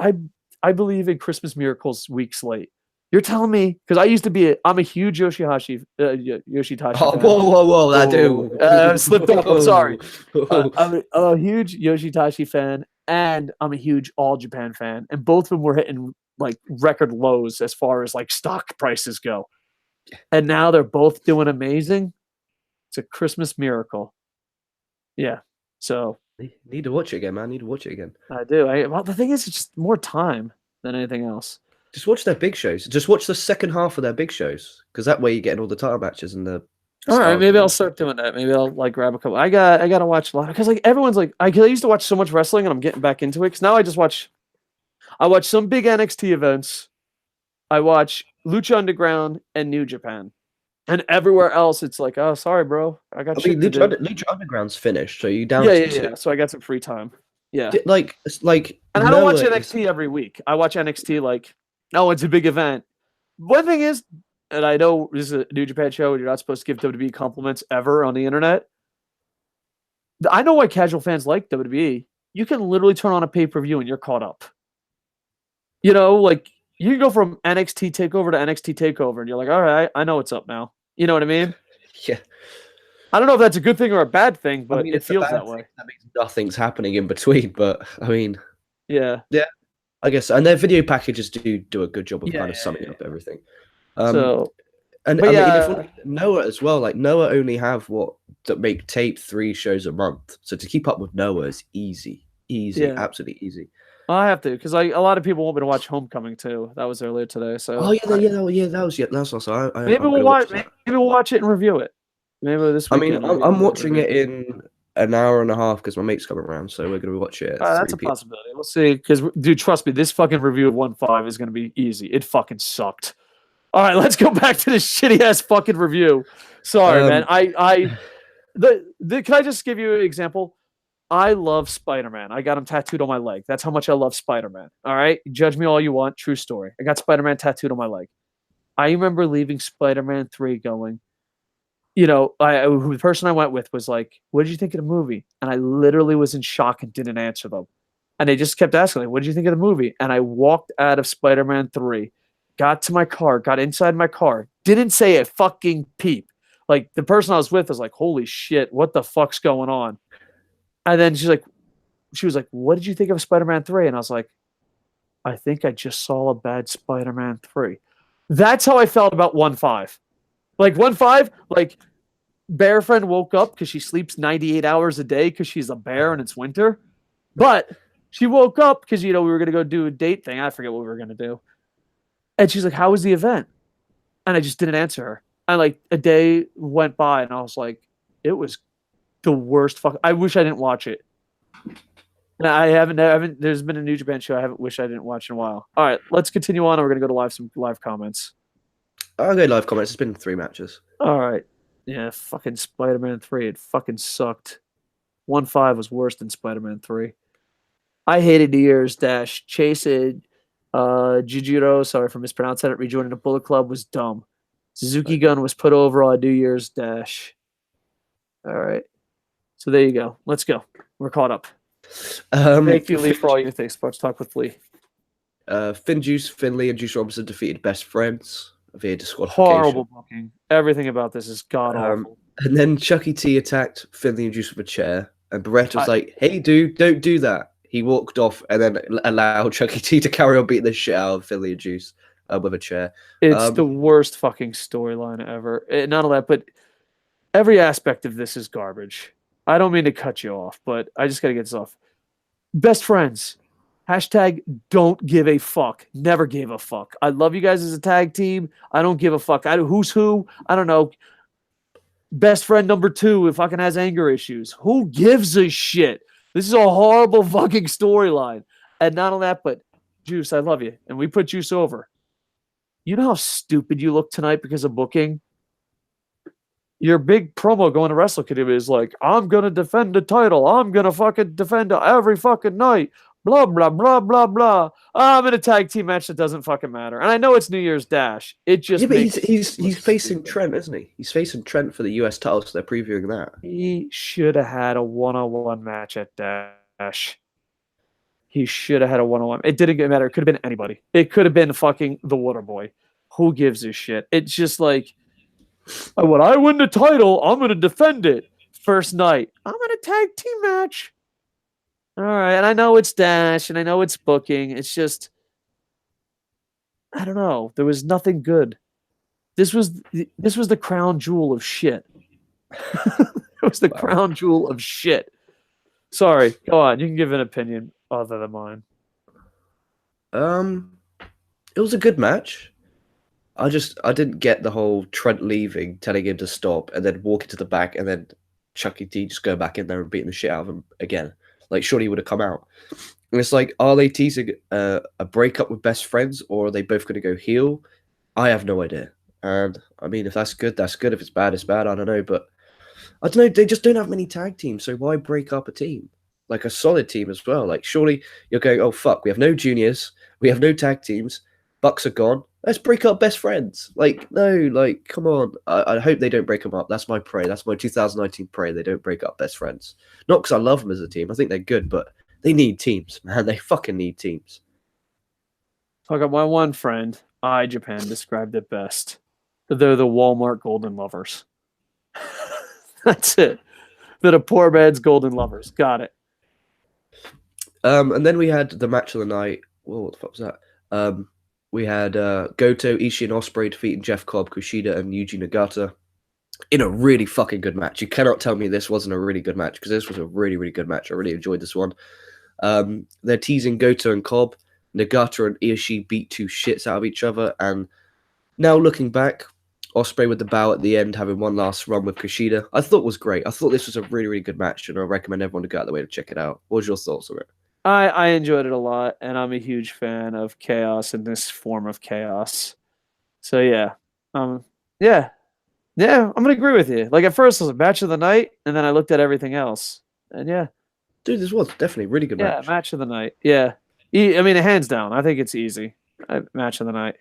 I believe in Christmas miracles weeks late. You're telling me, because I'm a huge Yoshihashi Yoshitashi Oh, fan. whoa, that dude. Slipped up. I'm sorry. I'm a huge Yoshitashi fan, and I'm a huge All Japan fan, and both of them were hitting like record lows as far as like stock prices go. And now they're both doing amazing. It's a Christmas miracle. Yeah. So need to watch it again, man. Need to watch it again. I do. Well, the thing is, it's just more time than anything else. Just watch their big shows. Just watch the second half of their big shows, because that way you're getting all the title matches and the. All right, maybe I'll start doing that. Maybe I'll like grab a couple. I gotta watch a lot, because like everyone's like, I used to watch so much wrestling, and I'm getting back into it, because now I watch some big NXT events. I watch Lucha Underground and New Japan, and everywhere else it's like, oh, sorry, bro, I got shit to do. Lucha Underground's finished, so you down. Yeah. So I got some free time. Yeah, like, and I don't watch NXT every week. I watch NXT like, oh, it's a big event. One thing is, and I know this is a New Japan show, and you're not supposed to give WWE compliments ever on the internet. I know why casual fans like WWE. You can literally turn on a pay-per-view and you're caught up. Like, you can go from NXT TakeOver to NXT TakeOver, and you're like, all right, I know what's up now. You know what I mean? Yeah. I don't know if that's a good thing or a bad thing, but it feels that way. That means nothing's happening in between, but I mean... Yeah. I guess, and their video packages do a good job of Yeah, kind of yeah, summing yeah. up everything. Um, So, and but I mean, if yeah, Noah as well, like Noah only have what that make tape 3 shows a month, so to keep up with Noah is easy, yeah. absolutely easy. I have to because a lot of people want me to watch Homecoming too. That was earlier today, Oh so that's also maybe I'm we'll gonna watch watch. that. Maybe we'll watch it and review it. Maybe this I mean, weekend we'll I'm do a watching review. it in an hour and a half because my mate's coming around, so we're gonna watch it at That's 3 a p.m. possibility. We'll see. Because, dude, trust me, this fucking review of 1-5 is going to be easy. It fucking sucked. All right, let's go back to this shitty ass fucking review. Sorry, man. Um, Can I just give you an example? I love Spider Man. I got him tattooed on my leg. That's how much I love Spider Man. All right, judge me all you want. True story. I got Spider Man tattooed on my leg. I remember leaving Spider Man 3 going, the person I went with was like, "What did you think of the movie?" And I literally was in shock and didn't answer them. And they just kept asking, like, "What did you think of the movie?" And I walked out of Spider-Man 3, got to my car, got inside my car, didn't say a fucking peep. Like the person I was with was like, "Holy shit, what the fuck's going on?" And then she was like, "What did you think of Spider-Man 3?" And I was like, "I think I just saw a bad Spider-Man 3." That's how I felt about 1-5. Like 1-5, like bear friend woke up because she sleeps 98 hours a day because she's a bear and it's winter. But she woke up because, we were going to go do a date thing. I forget what we were going to do. And she's like, "How was the event?" And I just didn't answer her. And like a day went by and I was like, it was the worst fuck. I wish I didn't watch it. And I haven't, there's been a New Japan show I haven't wish I didn't watch in a while. All right, let's continue on. And we're going to go to some live comments. I'll go live comments. It's been 3 matches. All right. Yeah, fucking Spider-Man 3. It fucking sucked. 1-5 was worse than Spider-Man 3. I hated New Year's Dash. Chase Jujiro, sorry for mispronouncing it, rejoining the Bullet Club was dumb. Suzuki Gun was put over on New Year's Dash. All right. So there you go. Let's go. We're caught up. Thank you, Lee, for all your things. Sports Talk with Lee. Finley, and Juice Robinson defeated Best Friends via disqualification. Horrible booking. Everything about this is god awful. And then Chucky T attacked Finley and Juice with a chair, and Beretta was like, "Hey, dude, don't do that." He walked off and then allowed Chucky T to carry on beating the shit out of Finley and Juice with a chair. It's the worst fucking storyline ever. Not only that, but every aspect of this is garbage. I don't mean to cut you off, but I just got to get this off. Best friends. Hashtag don't give a fuck. Never gave a fuck. I love you guys as a tag team. I don't give a fuck. Who's who? I don't know. Best friend number 2 if fucking has anger issues. Who gives a shit? This is a horrible fucking storyline. And not only that, but Juice, I love you. And we put Juice over. You know how stupid you look tonight because of booking? Your big promo going to Wrestle Kingdom is like, "I'm going to defend the title. I'm going to fucking defend it every fucking night. Blah, blah, blah, blah, blah. I'm in a tag team match that doesn't fucking matter." And I know it's New Year's Dash. It just but he's facing Trent, isn't he? He's facing Trent for the US title, so they're previewing that. He should have had a one-on-one match at Dash. He should have had a one-on-one. It didn't matter. It could have been anybody. It could have been fucking the Water Boy. Who gives a shit? It's just like, when I win the title, I'm going to defend it. First night, I'm in a tag team match. All right, and I know it's Dash, and I know it's booking. It's just, I don't know. There was nothing good. This was the crown jewel of shit. It was the crown jewel of shit. Sorry, go on. You can give an opinion other than mine. It was a good match. I didn't get the whole Trent leaving, telling him to stop, and then walking to the back, and then Chucky T just go back in there and beating the shit out of him again. Like, surely he would have come out. And it's like, are they teasing a breakup with Best Friends, or are they both going to go heel? I have no idea. And I mean, if that's good, that's good. If it's bad, it's bad. I don't know, but I don't know. They just don't have many tag teams, so why break up a team? Like a solid team as well. Like, surely you're going, "Oh fuck, we have no juniors, we have no tag teams, Bucks are gone. Let's break up Best Friends." Like, no, like, come on. I hope they don't break them up. That's my prayer. That's my 2019 prayer. They don't break up Best Friends. Not because I love them as a team. I think they're good, but they need teams, man. They fucking need teams. Talk about my one friend, Japan, described it best. They're the Walmart Golden Lovers. That's it. They're the poor man's Golden Lovers. Got it. And then we had the match of the night. Whoa, what the fuck was that? We had Goto, Ishii, and Ospreay defeating Jeff Cobb, Kushida, and Yuji Nagata in a really fucking good match. You cannot tell me this wasn't a really good match, because this was a really, really good match. I really enjoyed this one. They're teasing Goto and Cobb. Nagata and Ishii beat two shits out of each other, and now looking back, Ospreay with the bow at the end, having one last run with Kushida, I thought was great. I thought this was a really, really good match, and I recommend everyone to go out of the way to check it out. What was your thoughts on it? I enjoyed it a lot, and I'm a huge fan of chaos in this form of chaos. So yeah, um, yeah, yeah, I'm gonna agree with you. Like at first, it was a match of the night, and then I looked at everything else, and yeah, Dude, this was definitely a really good yeah, match. match of the night. Yeah, I mean, hands down, I think it's easy. Match of the night.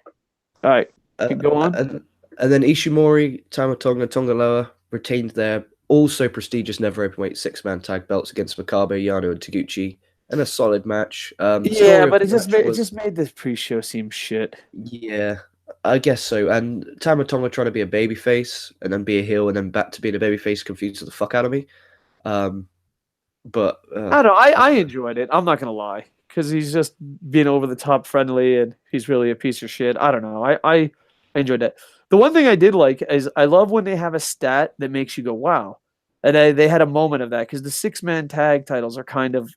All right, Uh, can go on. and then Ishimori, Tamatonga, Tongaloa retained their also prestigious never openweight six-man tag belts against Makabe, Yano, and Taguchi in a solid match. The Yeah, story of but the match it was, just made this pre-show seem shit. yeah, I guess so. And Tamatonga trying to be a babyface and then be a heel and then back to being a babyface confused the fuck out of me. Um, but I don't know. I enjoyed it. I'm not gonna lie, because he's just being over the top friendly, and he's really a piece of shit. I don't know. I enjoyed it. The one thing I did like is I love when they have a stat that makes you go wow, and they had a moment of that because the 6-man tag titles are kind of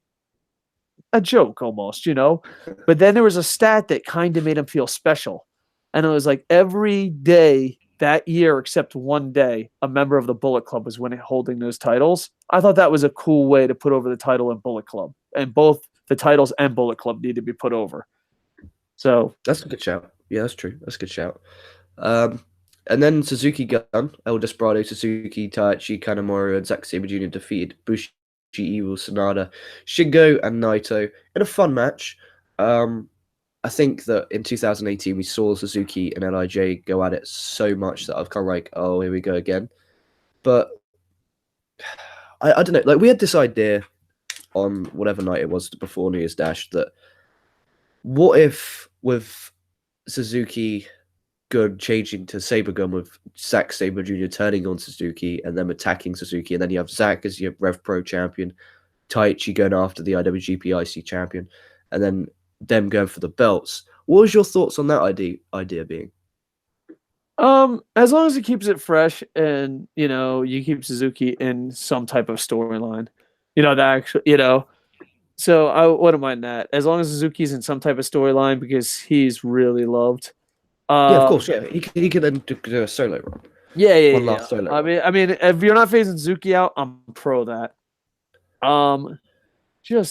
a joke almost, you know. But then there was a stat that kind of made him feel special, and it was like every day that year except one day, a member of the Bullet Club was winning holding those titles. I thought that was a cool way to put over the title in Bullet Club, and both the titles and Bullet Club need to be put over. So that's a good shout. Yeah, that's true. That's a good shout. Um, and then Suzuki Gun, El Desperado, Suzuki, Taichi, Kanemaru, and Zack Sabre Jr. defeated Bushi, Evil, Sanada, Shingo, and Naito in a fun match. I think that in 2018 we saw Suzuki and Lij go at it so much that I was kind of like, oh, here we go again. But I don't know. Like we had this idea on whatever night it was before New Year's Dash that what if with Suzuki Gun changing to Saber Gun with Zack Sabre Jr. turning on Suzuki and then attacking Suzuki, and then you have Zack as your Rev Pro champion, Taichi going after the IWGP IC champion, and then them going for the belts. What was your thoughts on that idea being? as long as it keeps it fresh and you keep Suzuki in some type of storyline, that actually, so I wouldn't mind that as long as Suzuki's in some type of storyline because he's really loved. Yeah, of Um, course. Yeah, he could then do a solo run. yeah, yeah, One yeah. last solo. I mean, if you're not phasing Suzuki out, I'm pro that. Um,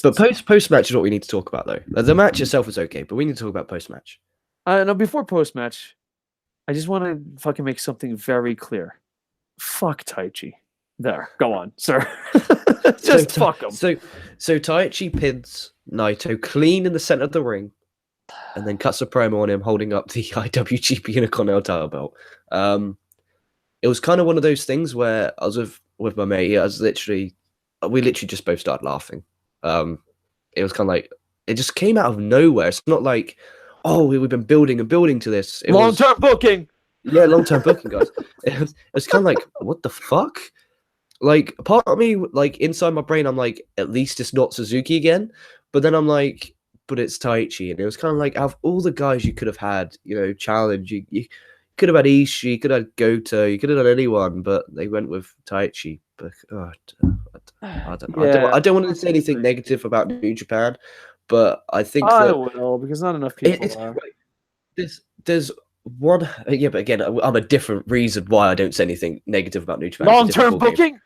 But just post match is what we need to talk about though. The match itself was okay, but we need to talk about post match. no, before post match, I just want to fucking make something very clear. Fuck Taichi. There, go on, sir. Just fuck him. So Taichi pins Naito clean in the center of the ring, and then cuts a promo on him holding up the IWGP Intercontinental title belt. It was kind of one of those things where I was with my mate. We literally just both started laughing. It was kind of like it just came out of nowhere. It's not like, oh, we've been building and building to this. Long-term booking. Yeah, long-term booking, guys. It was kind of like, what the fuck? Like, part of me, like, inside my brain, I'm like, at least it's not Suzuki again. But then I'm like, but it's Taichi. And it was kind of like, out of all the guys you could have had, challenge, you could have had Ishii, you could have had Goto, you could have done anyone, but they went with Taichi. But, I don't know. Yeah, I don't want to say anything negative about New Japan, but I think I that will because not enough people it's are. there's one, yeah, but again, I'm a different reason why I don't say anything negative about New Japan. Long-term booking.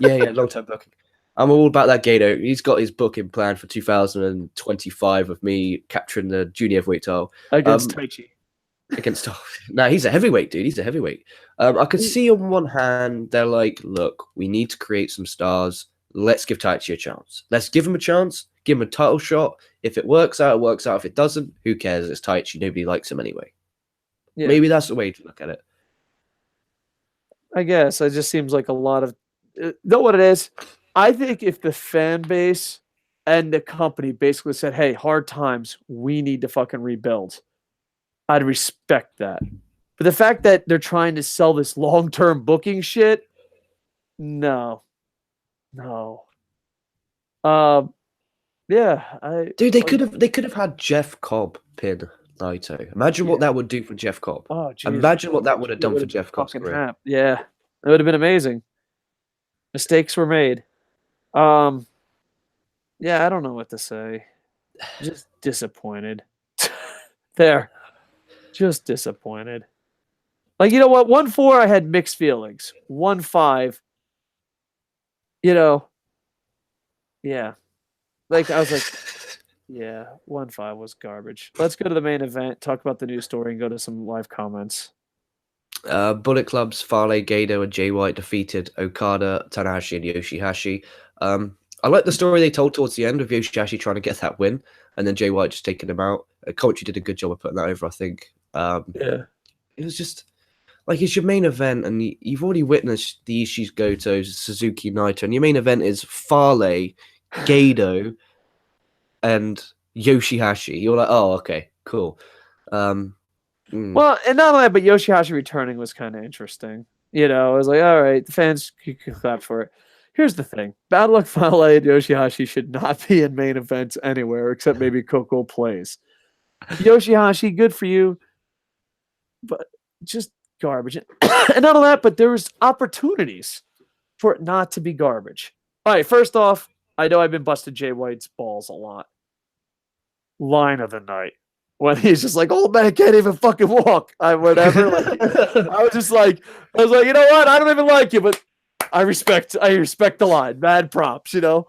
Yeah, long-term booking. I'm all about that Gato. He's got his booking plan for 2025 of me capturing the junior heavyweight title Against Taichi. against. Nah, he's a heavyweight, dude. He's a heavyweight. I could see on one hand they're like, look, we need to create some stars. Let's give Taichi a chance. Let's give him a chance. Give him a title shot. If it works out, it works out. If it doesn't, who cares? It's Taichi. Nobody likes him anyway. Yeah. Maybe that's the way to look at it. I guess it just seems like a lot of. Know what it is? I think if the fan base and the company basically said, "Hey, hard times, we need to fucking rebuild," I'd respect that. But the fact that they're trying to sell this long-term booking shit, no. Um, Yeah, Dude, they could have had Jeff Cobb pin Naito. Imagine what that would do for Jeff Cobb. Oh, jeez. Imagine what that would have It done would for have been Jeff Cobb's fucking career. hap. Yeah, it would have been amazing. Mistakes were made. Um, yeah, I don't know what to say. Just disappointed. There, just disappointed. Like, you know what? 1-4, I had mixed feelings. 1-5, you know, yeah. Like, I was like, yeah, 1-5 was garbage. Let's go to the main event, talk about the news story, and go to some live comments. Bullet Club's Fale, Gato, and Jay White defeated Okada, Tanahashi, and Yoshihashi. I like the story they told towards the end of Yoshihashi trying to get that win, and then Jay White just taking him out. Commentary did a good job of putting that over, I think. Yeah. It was just like it's your main event, and you've already witnessed the Ishii, Goto, Suzuki, Naito, and your main event is Fale, Gato, and Yoshihashi. You're like, oh, okay, cool. Well, and not only that, but Yoshihashi returning was kind of interesting. You know, I was like, all right, the fans could clap for it. Here's the thing. Bad Luck Fale and Yoshihashi should not be in main events anywhere except maybe Coco plays. Yoshihashi, good for you, but just garbage. And not only that, but there was opportunities for it not to be garbage. All right, first off, I know I've been busting Jay White's balls a lot. Line of the night. When he's just like, old man can't even fucking walk. Whatever. Like, I was like, you know what? I don't even like you, but I respect the line. Mad props, you know.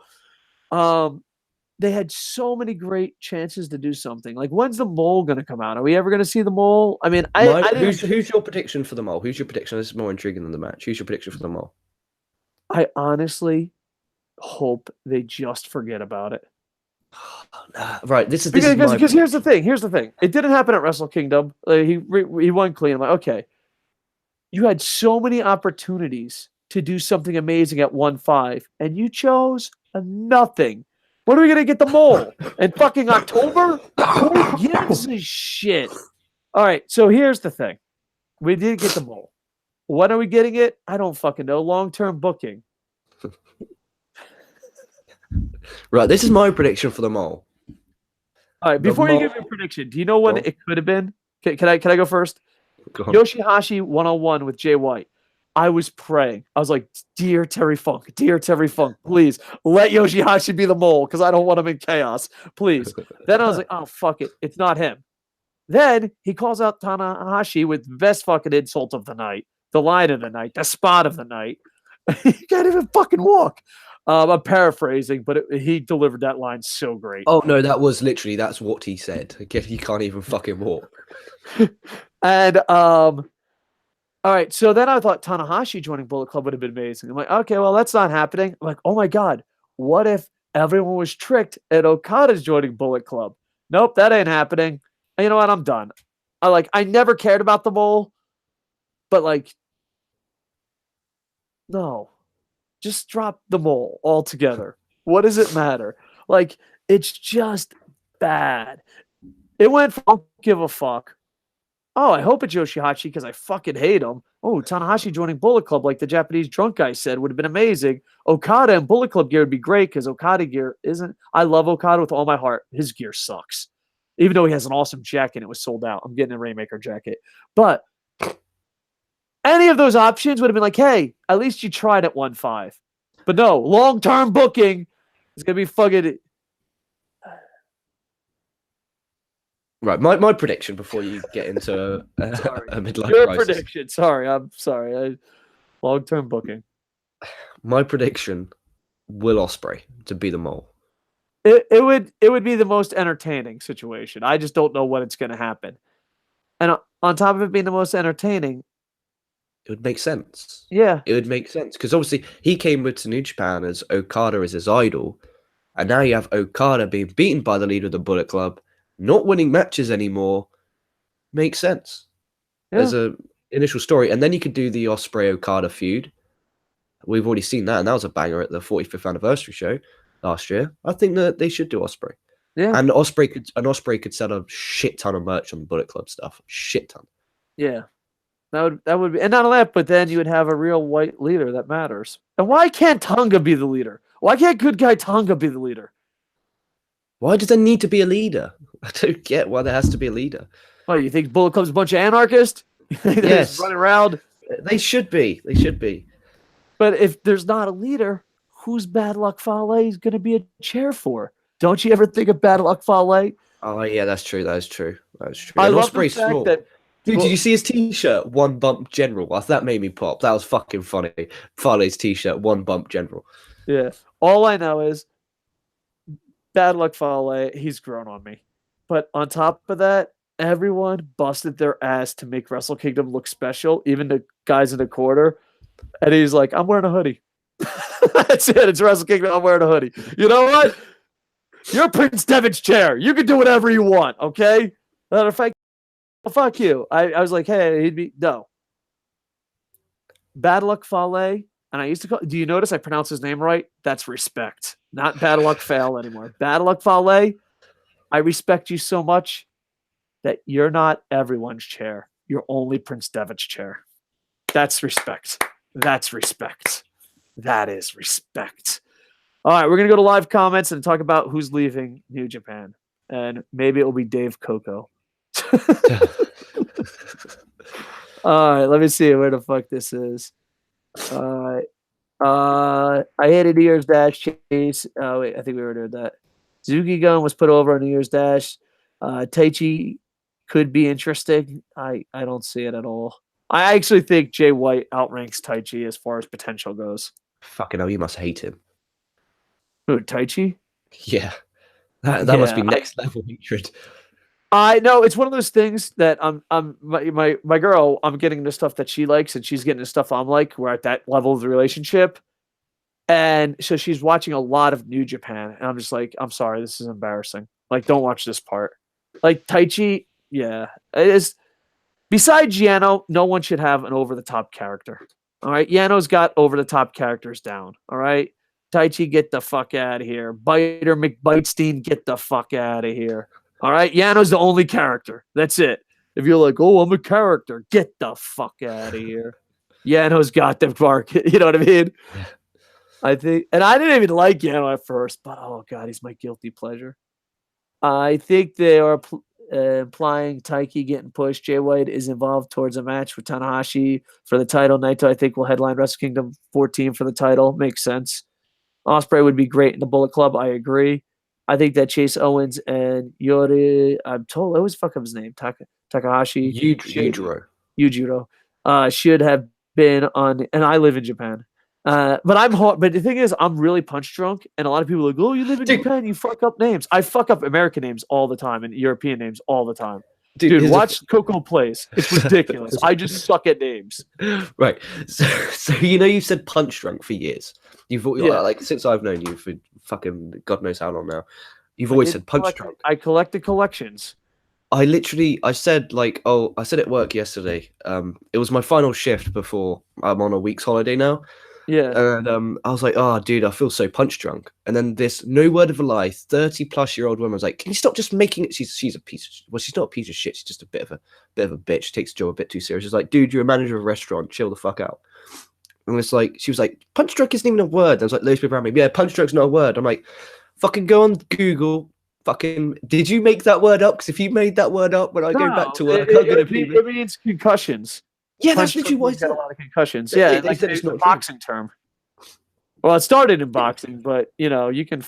They had so many great chances to do something. Like, when's the mole gonna come out? Are we ever gonna see the mole? I mean, who's your prediction for the mole? Who's your prediction? This is more intriguing than the match. Who's your prediction for the mole? I honestly hope they just forget about it. Right, this is because here's the thing. It didn't happen at Wrestle Kingdom. He won clean. I'm like, okay, you had so many opportunities to do something amazing at 1-5, and you chose nothing. When are we gonna get the mole? In fucking October? Who gives a shit? All right, so here's the thing. We did get the mole. When are we getting it? I don't fucking know. Long-term booking. Right, this is my prediction for the mole. All right, before you give your prediction, do you know when it could have been? Can I go first? Yoshihashi 1-on-1 with Jay White. I was praying. I was like, dear Terry Funk, please let Yoshihashi be the mole because I don't want him in chaos. Please. Then I was like, oh, fuck it. It's not him. Then he calls out Tanahashi with best fucking insult of the night, the line of the night, the spot of the night. He can't even fucking walk. I'm paraphrasing, but he delivered that line so great. Oh, no, that's what he said. He can't even fucking walk. And, all right, so then I thought Tanahashi joining Bullet Club would have been amazing. I'm like, okay, well, that's not happening. I'm like, oh my God, what if everyone was tricked and Okada's joining Bullet Club? Nope, that ain't happening. And you know what? I'm done. I never cared about the mole, but like, no. Just drop the mole altogether. What does it matter? Like, it's just bad. It went from don't give a fuck. Oh, I hope it's Yoshihashi because I fucking hate him. Oh, Tanahashi joining Bullet Club, like the Japanese drunk guy said, would have been amazing. Okada and Bullet Club gear would be great because Okada gear isn't. I love Okada with all my heart. His gear sucks. Even though he has an awesome jacket, it was sold out. I'm getting a Rainmaker jacket. But any of those options would have been like, hey, at least you tried at 1-5. But no, long-term booking is going to be fucking... Right, my prediction before you get into a midlife Your crisis. prediction. Sorry, I'm sorry. Long-term booking. My prediction, Will Ospreay to be the mole. It would be the most entertaining situation. I just don't know when it's going to happen. And on top of it being the most entertaining, it would make sense. Yeah. It would make sense because obviously he came with New Japan as Okada as his idol, and now you have Okada being beaten by the leader of the Bullet Club, not winning matches anymore. Makes sense. Yeah. There's a initial story, and then you could do the Ospreay Okada feud. We've already seen that, and that was a banger at the 45th anniversary show last year. I think that they should do Ospreay. Yeah. And Ospreay could sell a shit ton of merch on the Bullet Club stuff. Shit ton. Yeah. That would be, and not only that, but then you would have a real white leader that matters. And why can't Tonga be the leader? Why can't good guy Tonga be the leader? Why does there need to be a leader? I don't get why there has to be a leader. What, you think Bullet Club's a bunch of anarchists? You think they're just Yes. running around? They should be. They should be. But if there's not a leader, who's Bad Luck Fale is going to be a chair for? Don't you ever think of Bad Luck Fale? Oh yeah, that's true. That is true. That is true. I And love the Ospreay's fact small. that Dude, did you see his T-shirt? One Bump General. That made me pop. That was fucking funny. Fale's T-shirt. One Bump General. yeah. All I know is Bad Luck Fale. He's grown on me. But on top of that, everyone busted their ass to make Wrestle Kingdom look special, even the guys in the quarter. And he's like, I'm wearing a hoodie. That's it. It's Wrestle Kingdom. I'm wearing a hoodie. You know what? You're Prince Devitt's chair. You can do whatever you want, okay? Matter of fact, fuck you. I was like, hey, he'd be, no. Bad Luck Fale, and I used to call, do you notice I pronounce his name right? That's respect. Not Bad Luck Fail anymore. Bad Luck Fale, I respect you so much that you're not everyone's chair. You're only Prince Devitt's chair. That's respect. That's respect. That is respect. All right, we're going to go to live comments and talk about who's leaving New Japan. And maybe it will be Dave Coco. All right, let me see where the fuck this is. All right. I had a New Year's Dash chase. Oh, wait, I think we already heard that. Zuki Gun was put over on New Year's Dash. Taichi could be interesting. I don't see it at all. I actually think Jay White outranks Taichi as far as potential goes. Fucking hell, you must hate him. Who, Taichi? Yeah. That must be next level hatred. I know it's one of those things that my girl, I'm getting the stuff that she likes and she's getting the stuff I'm like. We're at that level of the relationship. And so she's watching a lot of New Japan. And I'm just like, I'm sorry, this is embarrassing. Like, don't watch this part. Like Taichi, yeah. It is. Besides Yano, no one should have an over-the-top character. All right? Yano's got over-the-top characters down. All right? Taichi, get the fuck out of here. Biter McBitestein, get the fuck out of here. All right? Yano's the only character. That's it. If you're like, oh, I'm a character, get the fuck out of here. Yano's got the mark. You know what I mean? I think, and I didn't even like Yano at first, but oh god, he's my guilty pleasure. I think they are implying Taiki getting pushed. Jay White is involved towards a match with Tanahashi for the title. Naito, I think, will headline Wrestle Kingdom 14 for the title. Makes sense. Ospreay would be great in the Bullet Club. I agree. I think that Chase Owens and Yori, I'm told, I always fuck up his name, Takahashi. Yujiro. Should have been on, and I live in Japan. But the thing is, I'm really punch drunk, and a lot of people are like, oh, you live in Japan, you fuck up names. I fuck up American names all the time and European names all the time. Dude, watch Coco Plays. It's ridiculous. I just suck at names. Right. So you've said punch drunk for years. Like since I've known you for fucking God knows how long now. You've always said punch drunk. I collected collections. I said at work yesterday. It was my final shift before I'm on a week's holiday now. Yeah. And I was like, oh, dude, I feel so punch drunk. And then this, no word of a lie, 30-plus-year-old woman was like, can you stop just making it? She's a piece of, well, she's not a piece of shit. She's just a bit of a bitch. She takes the job a bit too serious. She's like, dude, you're a manager of a restaurant. Chill the fuck out. And it's like, she was like, punch drunk isn't even a word. I was like, those people around me, yeah, punch drunk's not a word. I'm like, fucking go on Google. Fucking, did you make that word up? Because if you made that word up when I go back to work, it means concussions. Yeah, that's literally why I said a lot of concussions. Yeah, they said it's not a boxing term. Well, it started in boxing, but you can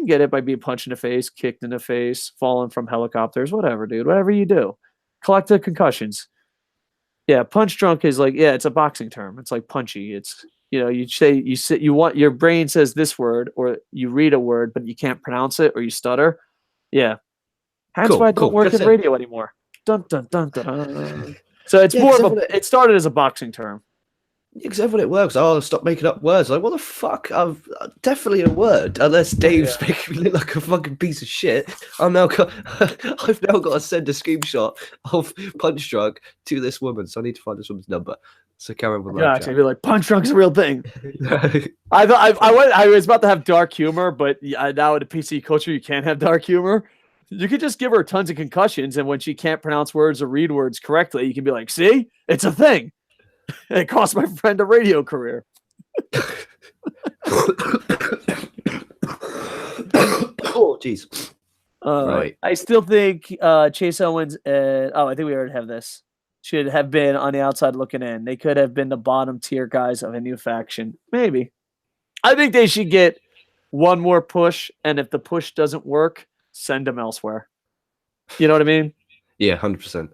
get it by being punched in the face, kicked in the face, falling from helicopters, whatever, dude. Whatever you do, collective concussions. Yeah, punch drunk is like, yeah, it's a boxing term. It's like punchy. It's you want your brain says this word, or you read a word but you can't pronounce it, or you stutter. Yeah, that's why I don't work in radio anymore. Dun dun dun dun. So it's more of it started as a boxing term. Because everyone at work was, oh, stop making up words. Like, what the fuck? I'm definitely a word. Unless Dave's making me look like a fucking piece of shit. I've now got to send a screenshot of punch drunk to this woman. So I need to find this woman's number. So Karen will actually be like, punch drunk's a real thing. I was about to have dark humor, but now in the PC culture, you can't have dark humor. You could just give her tons of concussions, and when she can't pronounce words or read words correctly, you can be like, see, it's a thing. It cost my friend a radio career. Oh, jeez. Right. I still think Chase Owens and I think we already have this. Should have been on the outside looking in. They could have been the bottom tier guys of a new faction. Maybe. I think they should get one more push, and if the push doesn't work, send them elsewhere. You know what I mean? Yeah, 100%.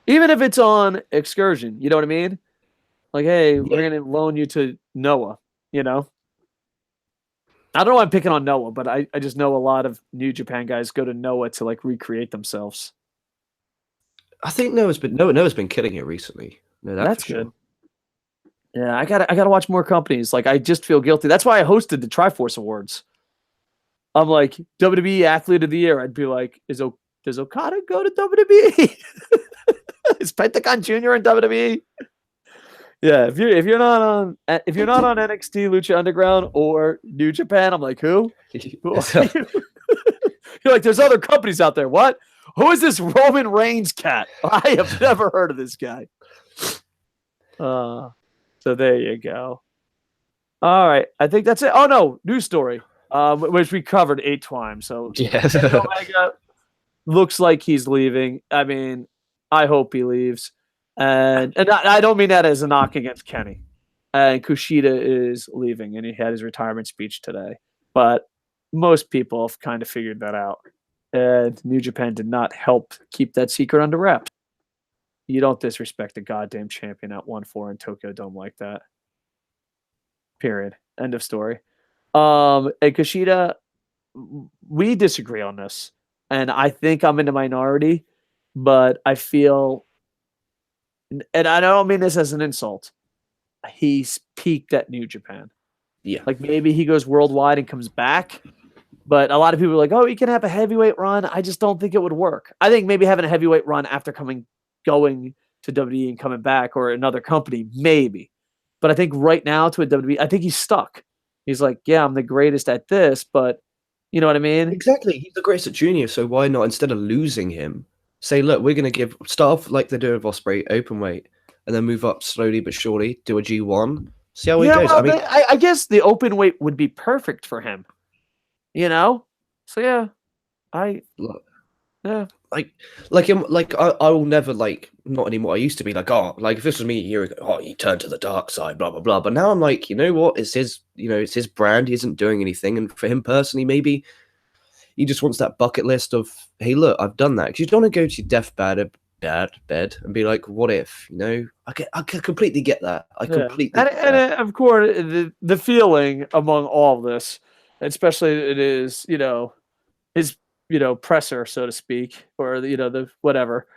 Even if it's on excursion, you know what I mean? Like, hey, we're Yeah. gonna loan you to Noah, you know? I don't know why I'm picking on Noah, but I just know a lot of New Japan guys go to Noah to like recreate themselves. I think Noah's been killing it recently. No, that's That's for sure. good. Yeah, I gotta watch more companies. Like I just feel guilty. That's why I hosted the Triforce Awards. I'm like WWE Athlete of the Year. I'd be like, does Okada go to WWE? Is Pentagon Jr. in WWE? Yeah, if you're not on NXT, Lucha Underground, or New Japan, I'm like, who? Who are you? You're like, there's other companies out there. What? Who is this Roman Reigns cat? I have never heard of this guy. So there you go. All right, I think that's it. Oh no, news story, which we covered 8 times. So Yes. Omega looks like he's leaving. I mean, I hope he leaves, and I don't mean that as a knock against Kenny. And Kushida is leaving, and he had his retirement speech today. But most people have kind of figured that out, and New Japan did not help keep that secret under wraps. You don't disrespect the goddamn champion at 1-4 in Tokyo Dome like that. Period. End of story. And Kushida, we disagree on this. And I think I'm in the minority, but I feel, and I don't mean this as an insult, he's peaked at New Japan. Yeah. Like maybe he goes worldwide and comes back, but a lot of people are like, oh, he can have a heavyweight run. I just don't think it would work. I think maybe having a heavyweight run after going to WWE and coming back or another company, maybe. But I think right now to a WWE, I think he's stuck. He's like, yeah, I'm the greatest at this, but you know what I mean? Exactly. He's the greatest at junior, so why not, instead of losing him, say, look, we're going to start off like they're doing with Ospreay, open weight, and then move up slowly but surely, do a G1, see how it goes. Well, I mean, I guess the open weight would be perfect for him, you know? So yeah, look, yeah. I will never, like, not anymore. I used to be like, oh, like if this was me a year ago, oh, he turned to the dark side, blah blah blah. But now I'm like, you know what? It's his brand. He isn't doing anything, and for him personally, maybe he just wants that bucket list of, hey, look, I've done that. Because you don't want to go to your bed and be like, what if? You know, I completely get that. I completely get that. And of course, the feeling among all of this, especially it is, his, presser, so to speak, or the whatever,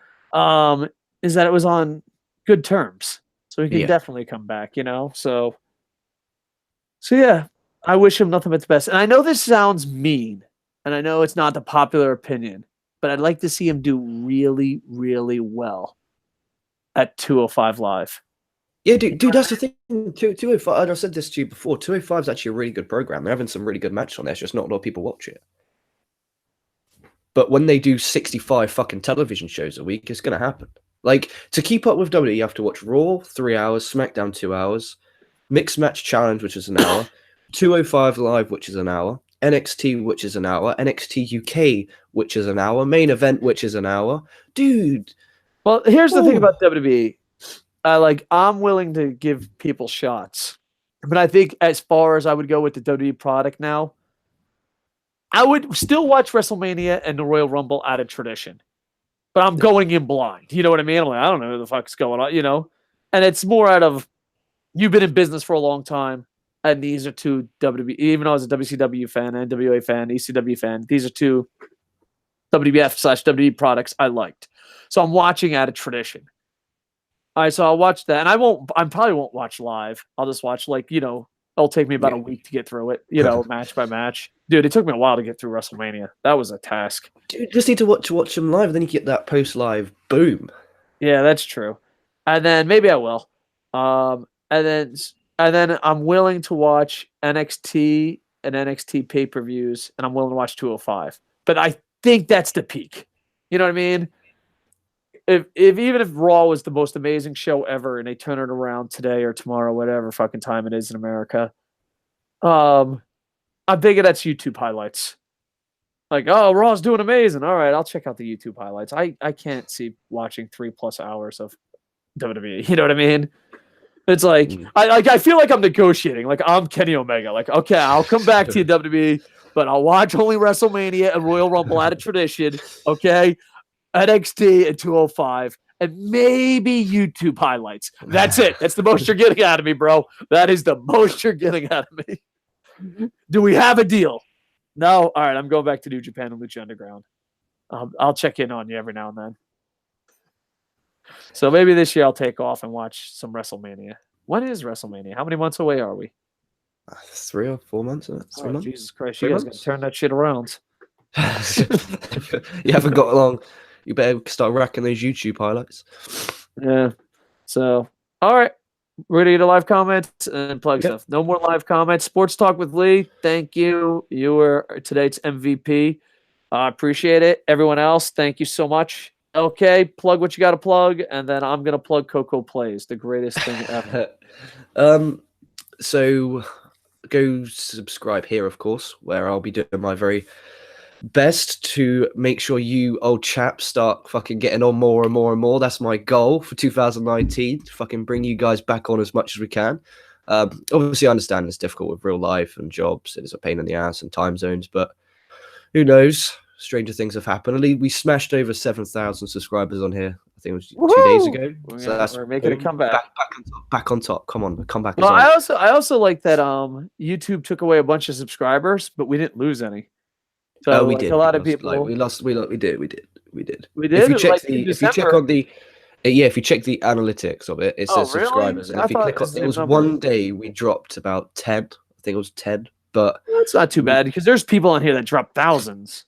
is that it was on good terms, so he can definitely come back. So yeah, I wish him nothing but the best. And I know this sounds mean, and I know it's not the popular opinion, but I'd like to see him do really, really well at 205 Live. Yeah, dude, that's the thing. 205, I said this to you before. 205 is actually a really good program. They're having some really good matches on there. It's just not a lot of people watch it. But when they do 65 fucking television shows a week, it's going to happen. Like, to keep up with WWE, you have to watch Raw, 3 hours, SmackDown, 2 hours, Mixed Match Challenge, which is an hour, 205 Live, which is an hour, NXT, which is an hour, NXT UK, which is an hour, Main Event, which is an hour. Dude. Well, here's the thing about WWE. I'm willing to give people shots. But I think as far as I would go with the WWE product now, I would still watch WrestleMania and the Royal Rumble out of tradition. But I'm going in blind. You know what I mean? I'm like, I don't know who the fuck's going on, And it's more out of, you've been in business for a long time, and these are two WWE, even though I was a WCW fan, NWA fan, ECW fan, these are two WWF/WWE products I liked. So I'm watching out of tradition. All right, so I'll watch that, and I probably won't watch live. I'll just watch it'll take me about a week to get through it, match by match. Dude, it took me a while to get through WrestleMania. That was a task. Dude, you just need to watch them live, then you get that post-live boom. Yeah, that's true. And then maybe I will. And then I'm willing to watch NXT and NXT pay-per-views, and I'm willing to watch 205. But I think that's the peak. You know what I mean? Even if Raw was the most amazing show ever and they turn it around today or tomorrow, whatever fucking time it is in America, I figure that's YouTube highlights. Like, oh, Raw's doing amazing. All right, I'll check out the YouTube highlights. I can't see watching 3+ hours of WWE. You know what I mean? It's like I feel like I'm negotiating. Like I'm Kenny Omega. Like, okay, I'll come back to you, WWE, but I'll watch only WrestleMania and Royal Rumble out of tradition. Okay, NXT and 205, and maybe YouTube highlights. That's it. That's the most you're getting out of me, bro. That is the most you're getting out of me. Do we have a deal? No. All right, I'm going back to New Japan and Lucha Underground. I'll check in on you every now and then. So maybe this year I'll take off and watch some WrestleMania. When is WrestleMania? How many months away are we? 3 or 4 months. 3 months. Jesus Christ! 3 You guys got to turn that shit around. You haven't got long. You better start racking those YouTube highlights. Yeah. So, all right. We're going to get a live comment and plug stuff. No more live comments. Sports Talk with Lee. Thank you. You were today's MVP. I appreciate it. Everyone else, thank you so much. LK, plug what you got to plug, and then I'm going to plug Coco Plays, the greatest thing ever. So go subscribe here, of course, where I'll be doing my very best to make sure you old chaps start fucking getting on more and more and more. That's my goal for 2019, to fucking bring you guys back on as much as we can. Obviously, I understand it's difficult with real life and jobs. It's a pain in the ass and time zones, but who knows? Stranger things have happened. We smashed over 7,000 subscribers on here. I think it was Woo-hoo! 2 days ago. So that's we're making a comeback. Back on top. Come on, come back. Well, I also like that YouTube took away a bunch of subscribers, but we didn't lose any. So we did. A lot of people. Like, we did. We did. If you check on the if you check the analytics of it, it says subscribers. And if you click on, it was one day we dropped about 10. I think it was 10. But that's not too bad because there's people on here that drop thousands.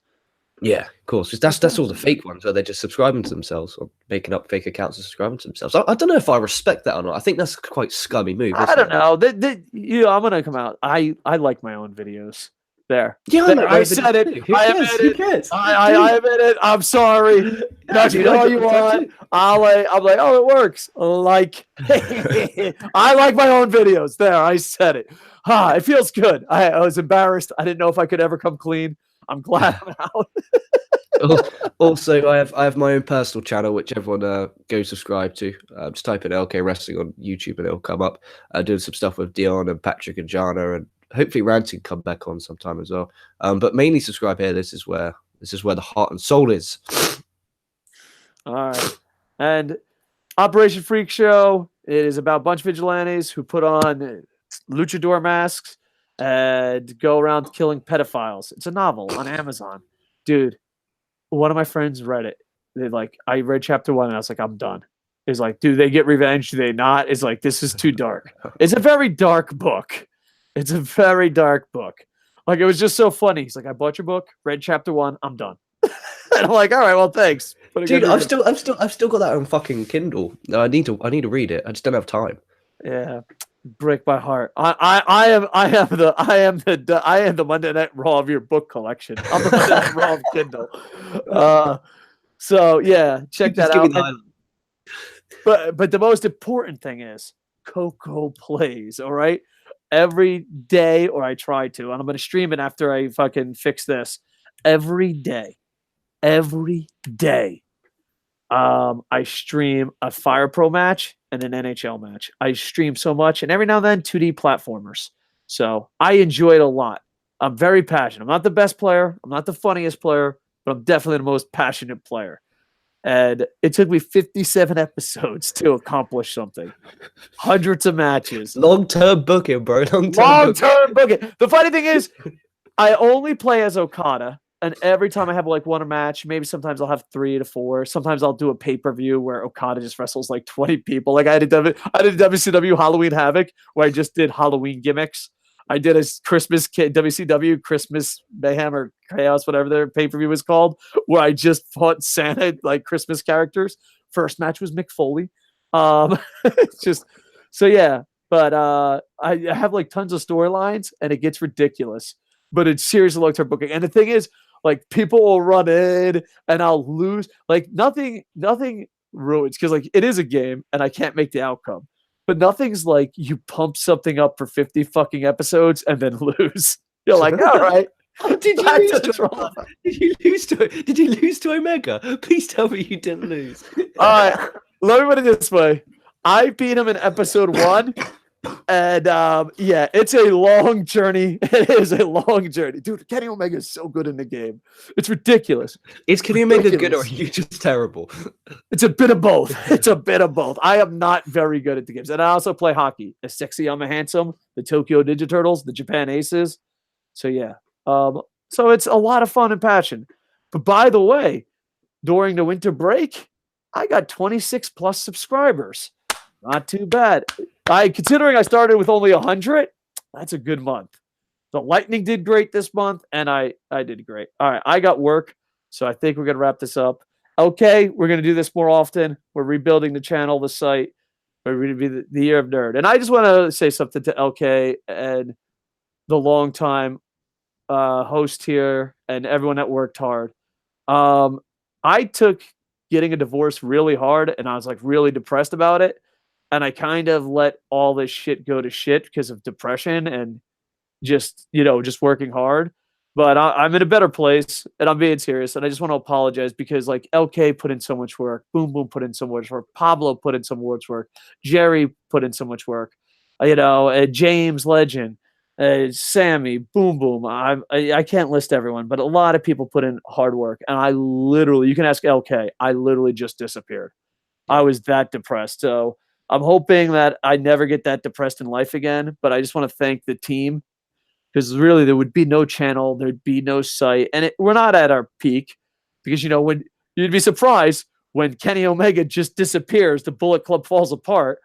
Yeah, of course. That's all the fake ones where they're just subscribing to themselves or making up fake accounts and subscribing to themselves. I don't know if I respect that or not. I think that's quite a scummy move. I don't know. I'm gonna come out. I like my own videos. There. Yeah, I said it. I admit it. I admit it. I'm sorry. That's all you want. I'm like, oh, it works. Like, I like my own videos. There, I said it. It feels good. I was embarrassed. I didn't know if I could ever come clean. I'm glad I'm out. Also, I have my own personal channel, which everyone go subscribe to. Just type in LK Wrestling on YouTube and it'll come up. Doing some stuff with Dion and Patrick and Jana, and hopefully Ranting come back on sometime as well. But mainly subscribe here. This is where the heart and soul is. All right. And Operation Freak Show, it is about a bunch of vigilantes who put on luchador masks and go around killing pedophiles. It's a novel on Amazon. Dude, one of my friends read it. I read chapter 1 and I was like, I'm done. It's like, do they get revenge? Do they not? It's like, this is too dark. It's a very dark book. It's a very dark book. Like, it was just so funny. He's like, I bought your book, read chapter 1, I'm done. And I'm like, all right, well, thanks. Dude, I've still got that on fucking Kindle. I need to read it. I just don't have time. Yeah. Break my heart. I am the Monday Night Raw of your book collection. I'm the Monday Night Raw of Kindle. So yeah, check that out. But the most important thing is Coco Plays. All right, every day, or I try to, and I'm gonna stream it after I fucking fix this. Every day. I stream a Fire Pro match and an NHL match. I stream so much, and every now and then 2D platformers. So I enjoy it a lot. I'm very passionate. I'm not the best player. I'm not the funniest player, but I'm definitely the most passionate player. And it took me 57 episodes to accomplish something. Hundreds of matches. Long-term booking, bro. Long-term booking. The funny thing is, I only play as Okada. And every time I have like one match, maybe sometimes I'll have 3 to 4. Sometimes I'll do a pay-per-view where Okada just wrestles like 20 people. Like I did a WCW Halloween Havoc where I just did Halloween gimmicks. I did a WCW Christmas Mayhem or Chaos, whatever their pay-per-view was called, where I just fought Santa, like Christmas characters. First match was Mick Foley. It's just, so yeah. But I have like tons of storylines and it gets ridiculous. But it's seriously long-term booking. And the thing is, like, people will run in and I'll lose. Like, nothing ruins, because like it is a game and I can't make the outcome. But nothing's like you pump something up for 50 fucking episodes and then lose. You're like, all right. Did you Back lose to the to troll. Did you lose to Omega? Please tell me you didn't lose. All right, let me put it this way. I beat him in episode 1. And yeah, it's a long journey. It is a long journey. Dude, Kenny Omega is so good in the game. It's ridiculous. Is Kenny Omega good or are you just terrible? It's a bit of both. It's a bit of both. I am not very good at the games. And I also play hockey. The Sexy I'm a Handsome, the Tokyo Ninja Turtles, the Japan Aces. So yeah. So it's a lot of fun and passion. But by the way, during the winter break, I got 26 plus subscribers. Not too bad. Considering I started with only 100, that's a good month. The Lightning did great this month, and I did great. All right, I got work, so I think we're going to wrap this up. Okay, we're going to do this more often. We're rebuilding the channel, the site. We're going to be the year of nerd. And I just want to say something to LK and the longtime host here and everyone that worked hard. I took getting a divorce really hard, and I was like really depressed about it. And I kind of let all this shit go to shit because of depression and just working hard. But I'm in a better place, and I'm being serious. And I just want to apologize because like LK put in so much work, Boom Boom put in so much work, Pablo put in so much work, Jerry put in so much work, James Legend, Sammy, Boom Boom. I can't list everyone, but a lot of people put in hard work. And I literally, you can ask LK, I literally just disappeared. I was that depressed. So I'm hoping that I never get that depressed in life again, but I just want to thank the team because really there would be no channel, there'd be no site, and we're not at our peak because, when you'd be surprised when Kenny Omega just disappears, the Bullet Club falls apart.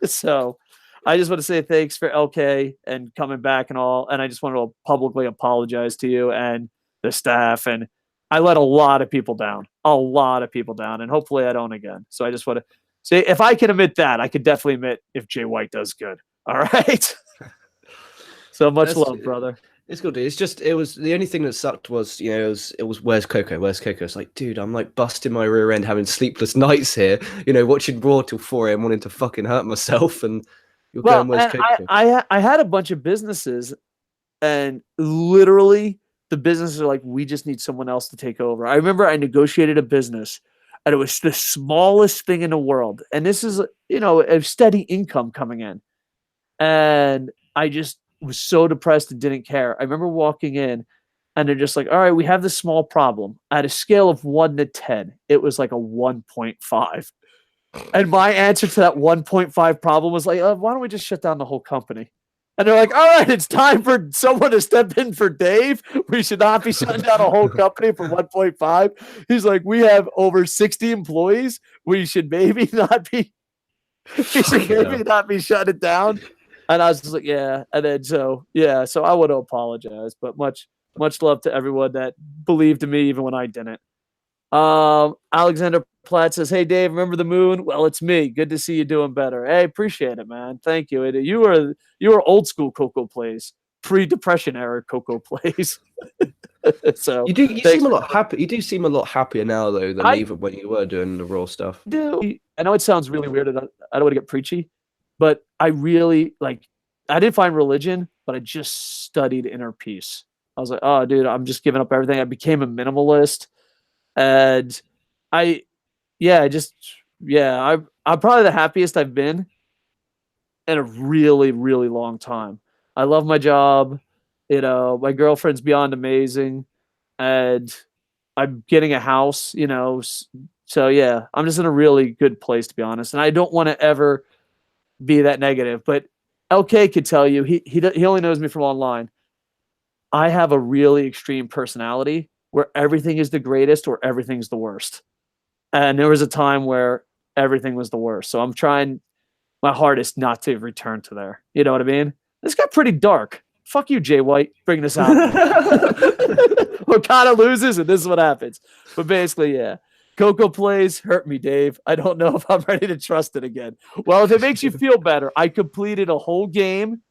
So I just want to say thanks for LK and coming back and all, and I just want to publicly apologize to you and the staff, and I let a lot of people down, and hopefully I don't again. So I just want to say, if I can admit that, I could definitely admit if Jay White does good. All right. So much love, brother. It's good. It was the only thing that sucked was, it was where's Coco? Where's Coco? It's like, dude, I'm like busting my rear end having sleepless nights here, watching Raw till 4 a.m. wanting to fucking hurt myself. And you're going, where's Coco? I had a bunch of businesses, and literally the businesses are like, we just need someone else to take over. I remember I negotiated a business, and it was the smallest thing in the world. And this is, a steady income coming in. And I just was so depressed and didn't care. I remember walking in, and they're just like, all right, we have this small problem. At a scale of 1 to 10, it was like a 1.5. And my answer to that 1.5 problem was like, why don't we just shut down the whole company? And they're like, all right, it's time for someone to step in for Dave. We should not be shutting down a whole company for 1.5. He's like, we have over 60 employees. We should maybe not be shutting it down. And I was just like, yeah. And then so I want to apologize, but much love to everyone that believed in me even when I didn't. Alexander Platt says, hey Dave, remember the moon? Well, it's me. Good to see you doing better. Hey, appreciate it, man. Thank you. You were old school Coco plays, pre-depression era Coco plays. So you seem a lot happy. You do seem a lot happier now though than even when you were doing the Raw stuff. I know it sounds really weird, and I don't want to get preachy, but I really I didn't find religion, but I just studied inner peace. I was like, oh dude, I'm just giving up everything. I became a minimalist. And I'm probably the happiest I've been in a really, really long time. I love my job. My girlfriend's beyond amazing, and I'm getting a house, so yeah, I'm just in a really good place, to be honest. And I don't want to ever be that negative, but LK could tell you, he only knows me from online. I have a really extreme personality where everything is the greatest or everything's the worst. And there was a time where everything was the worst. So I'm trying my hardest not to return to there. You know what I mean? This got pretty dark. Fuck you, Jay White, bringing this out. Okada loses, and this is what happens. But basically, yeah. Coco plays hurt me, Dave. I don't know if I'm ready to trust it again. Well, if it makes you feel better, I completed a whole game,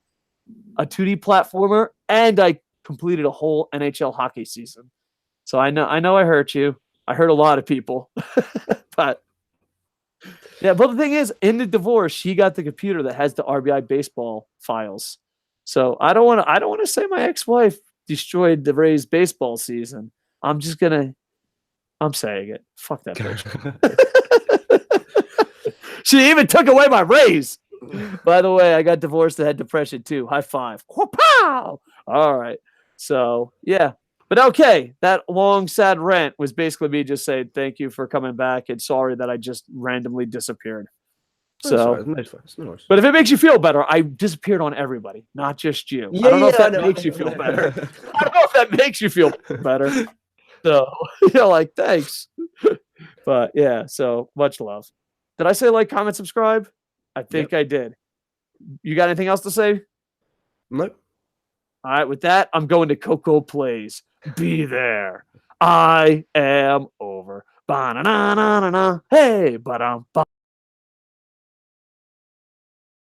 a 2D platformer, and I completed a whole NHL hockey season. So I know I hurt you. I hurt a lot of people. But the thing is, in the divorce, she got the computer that has the RBI baseball files. So I don't want to say my ex-wife destroyed the Rays baseball season. I'm saying it. Fuck that bitch. She even took away my raise. By the way, I got divorced and had depression too. High five. Pow! All right. So, yeah. But okay, that long, sad rant was basically me just saying thank you for coming back and sorry that I just randomly disappeared. So, but if it makes you feel better, I disappeared on everybody, not just you. I don't know if that makes you feel better. I don't know if that makes you feel better. So, like, thanks. But yeah, so much love. Did I say like, comment, subscribe? I think I did. You got anything else to say? Nope. All right, with that, I'm going to Coco Plays. Be there. I am over. Ba-na-na-na-na-na. Hey, ba-dum-ba.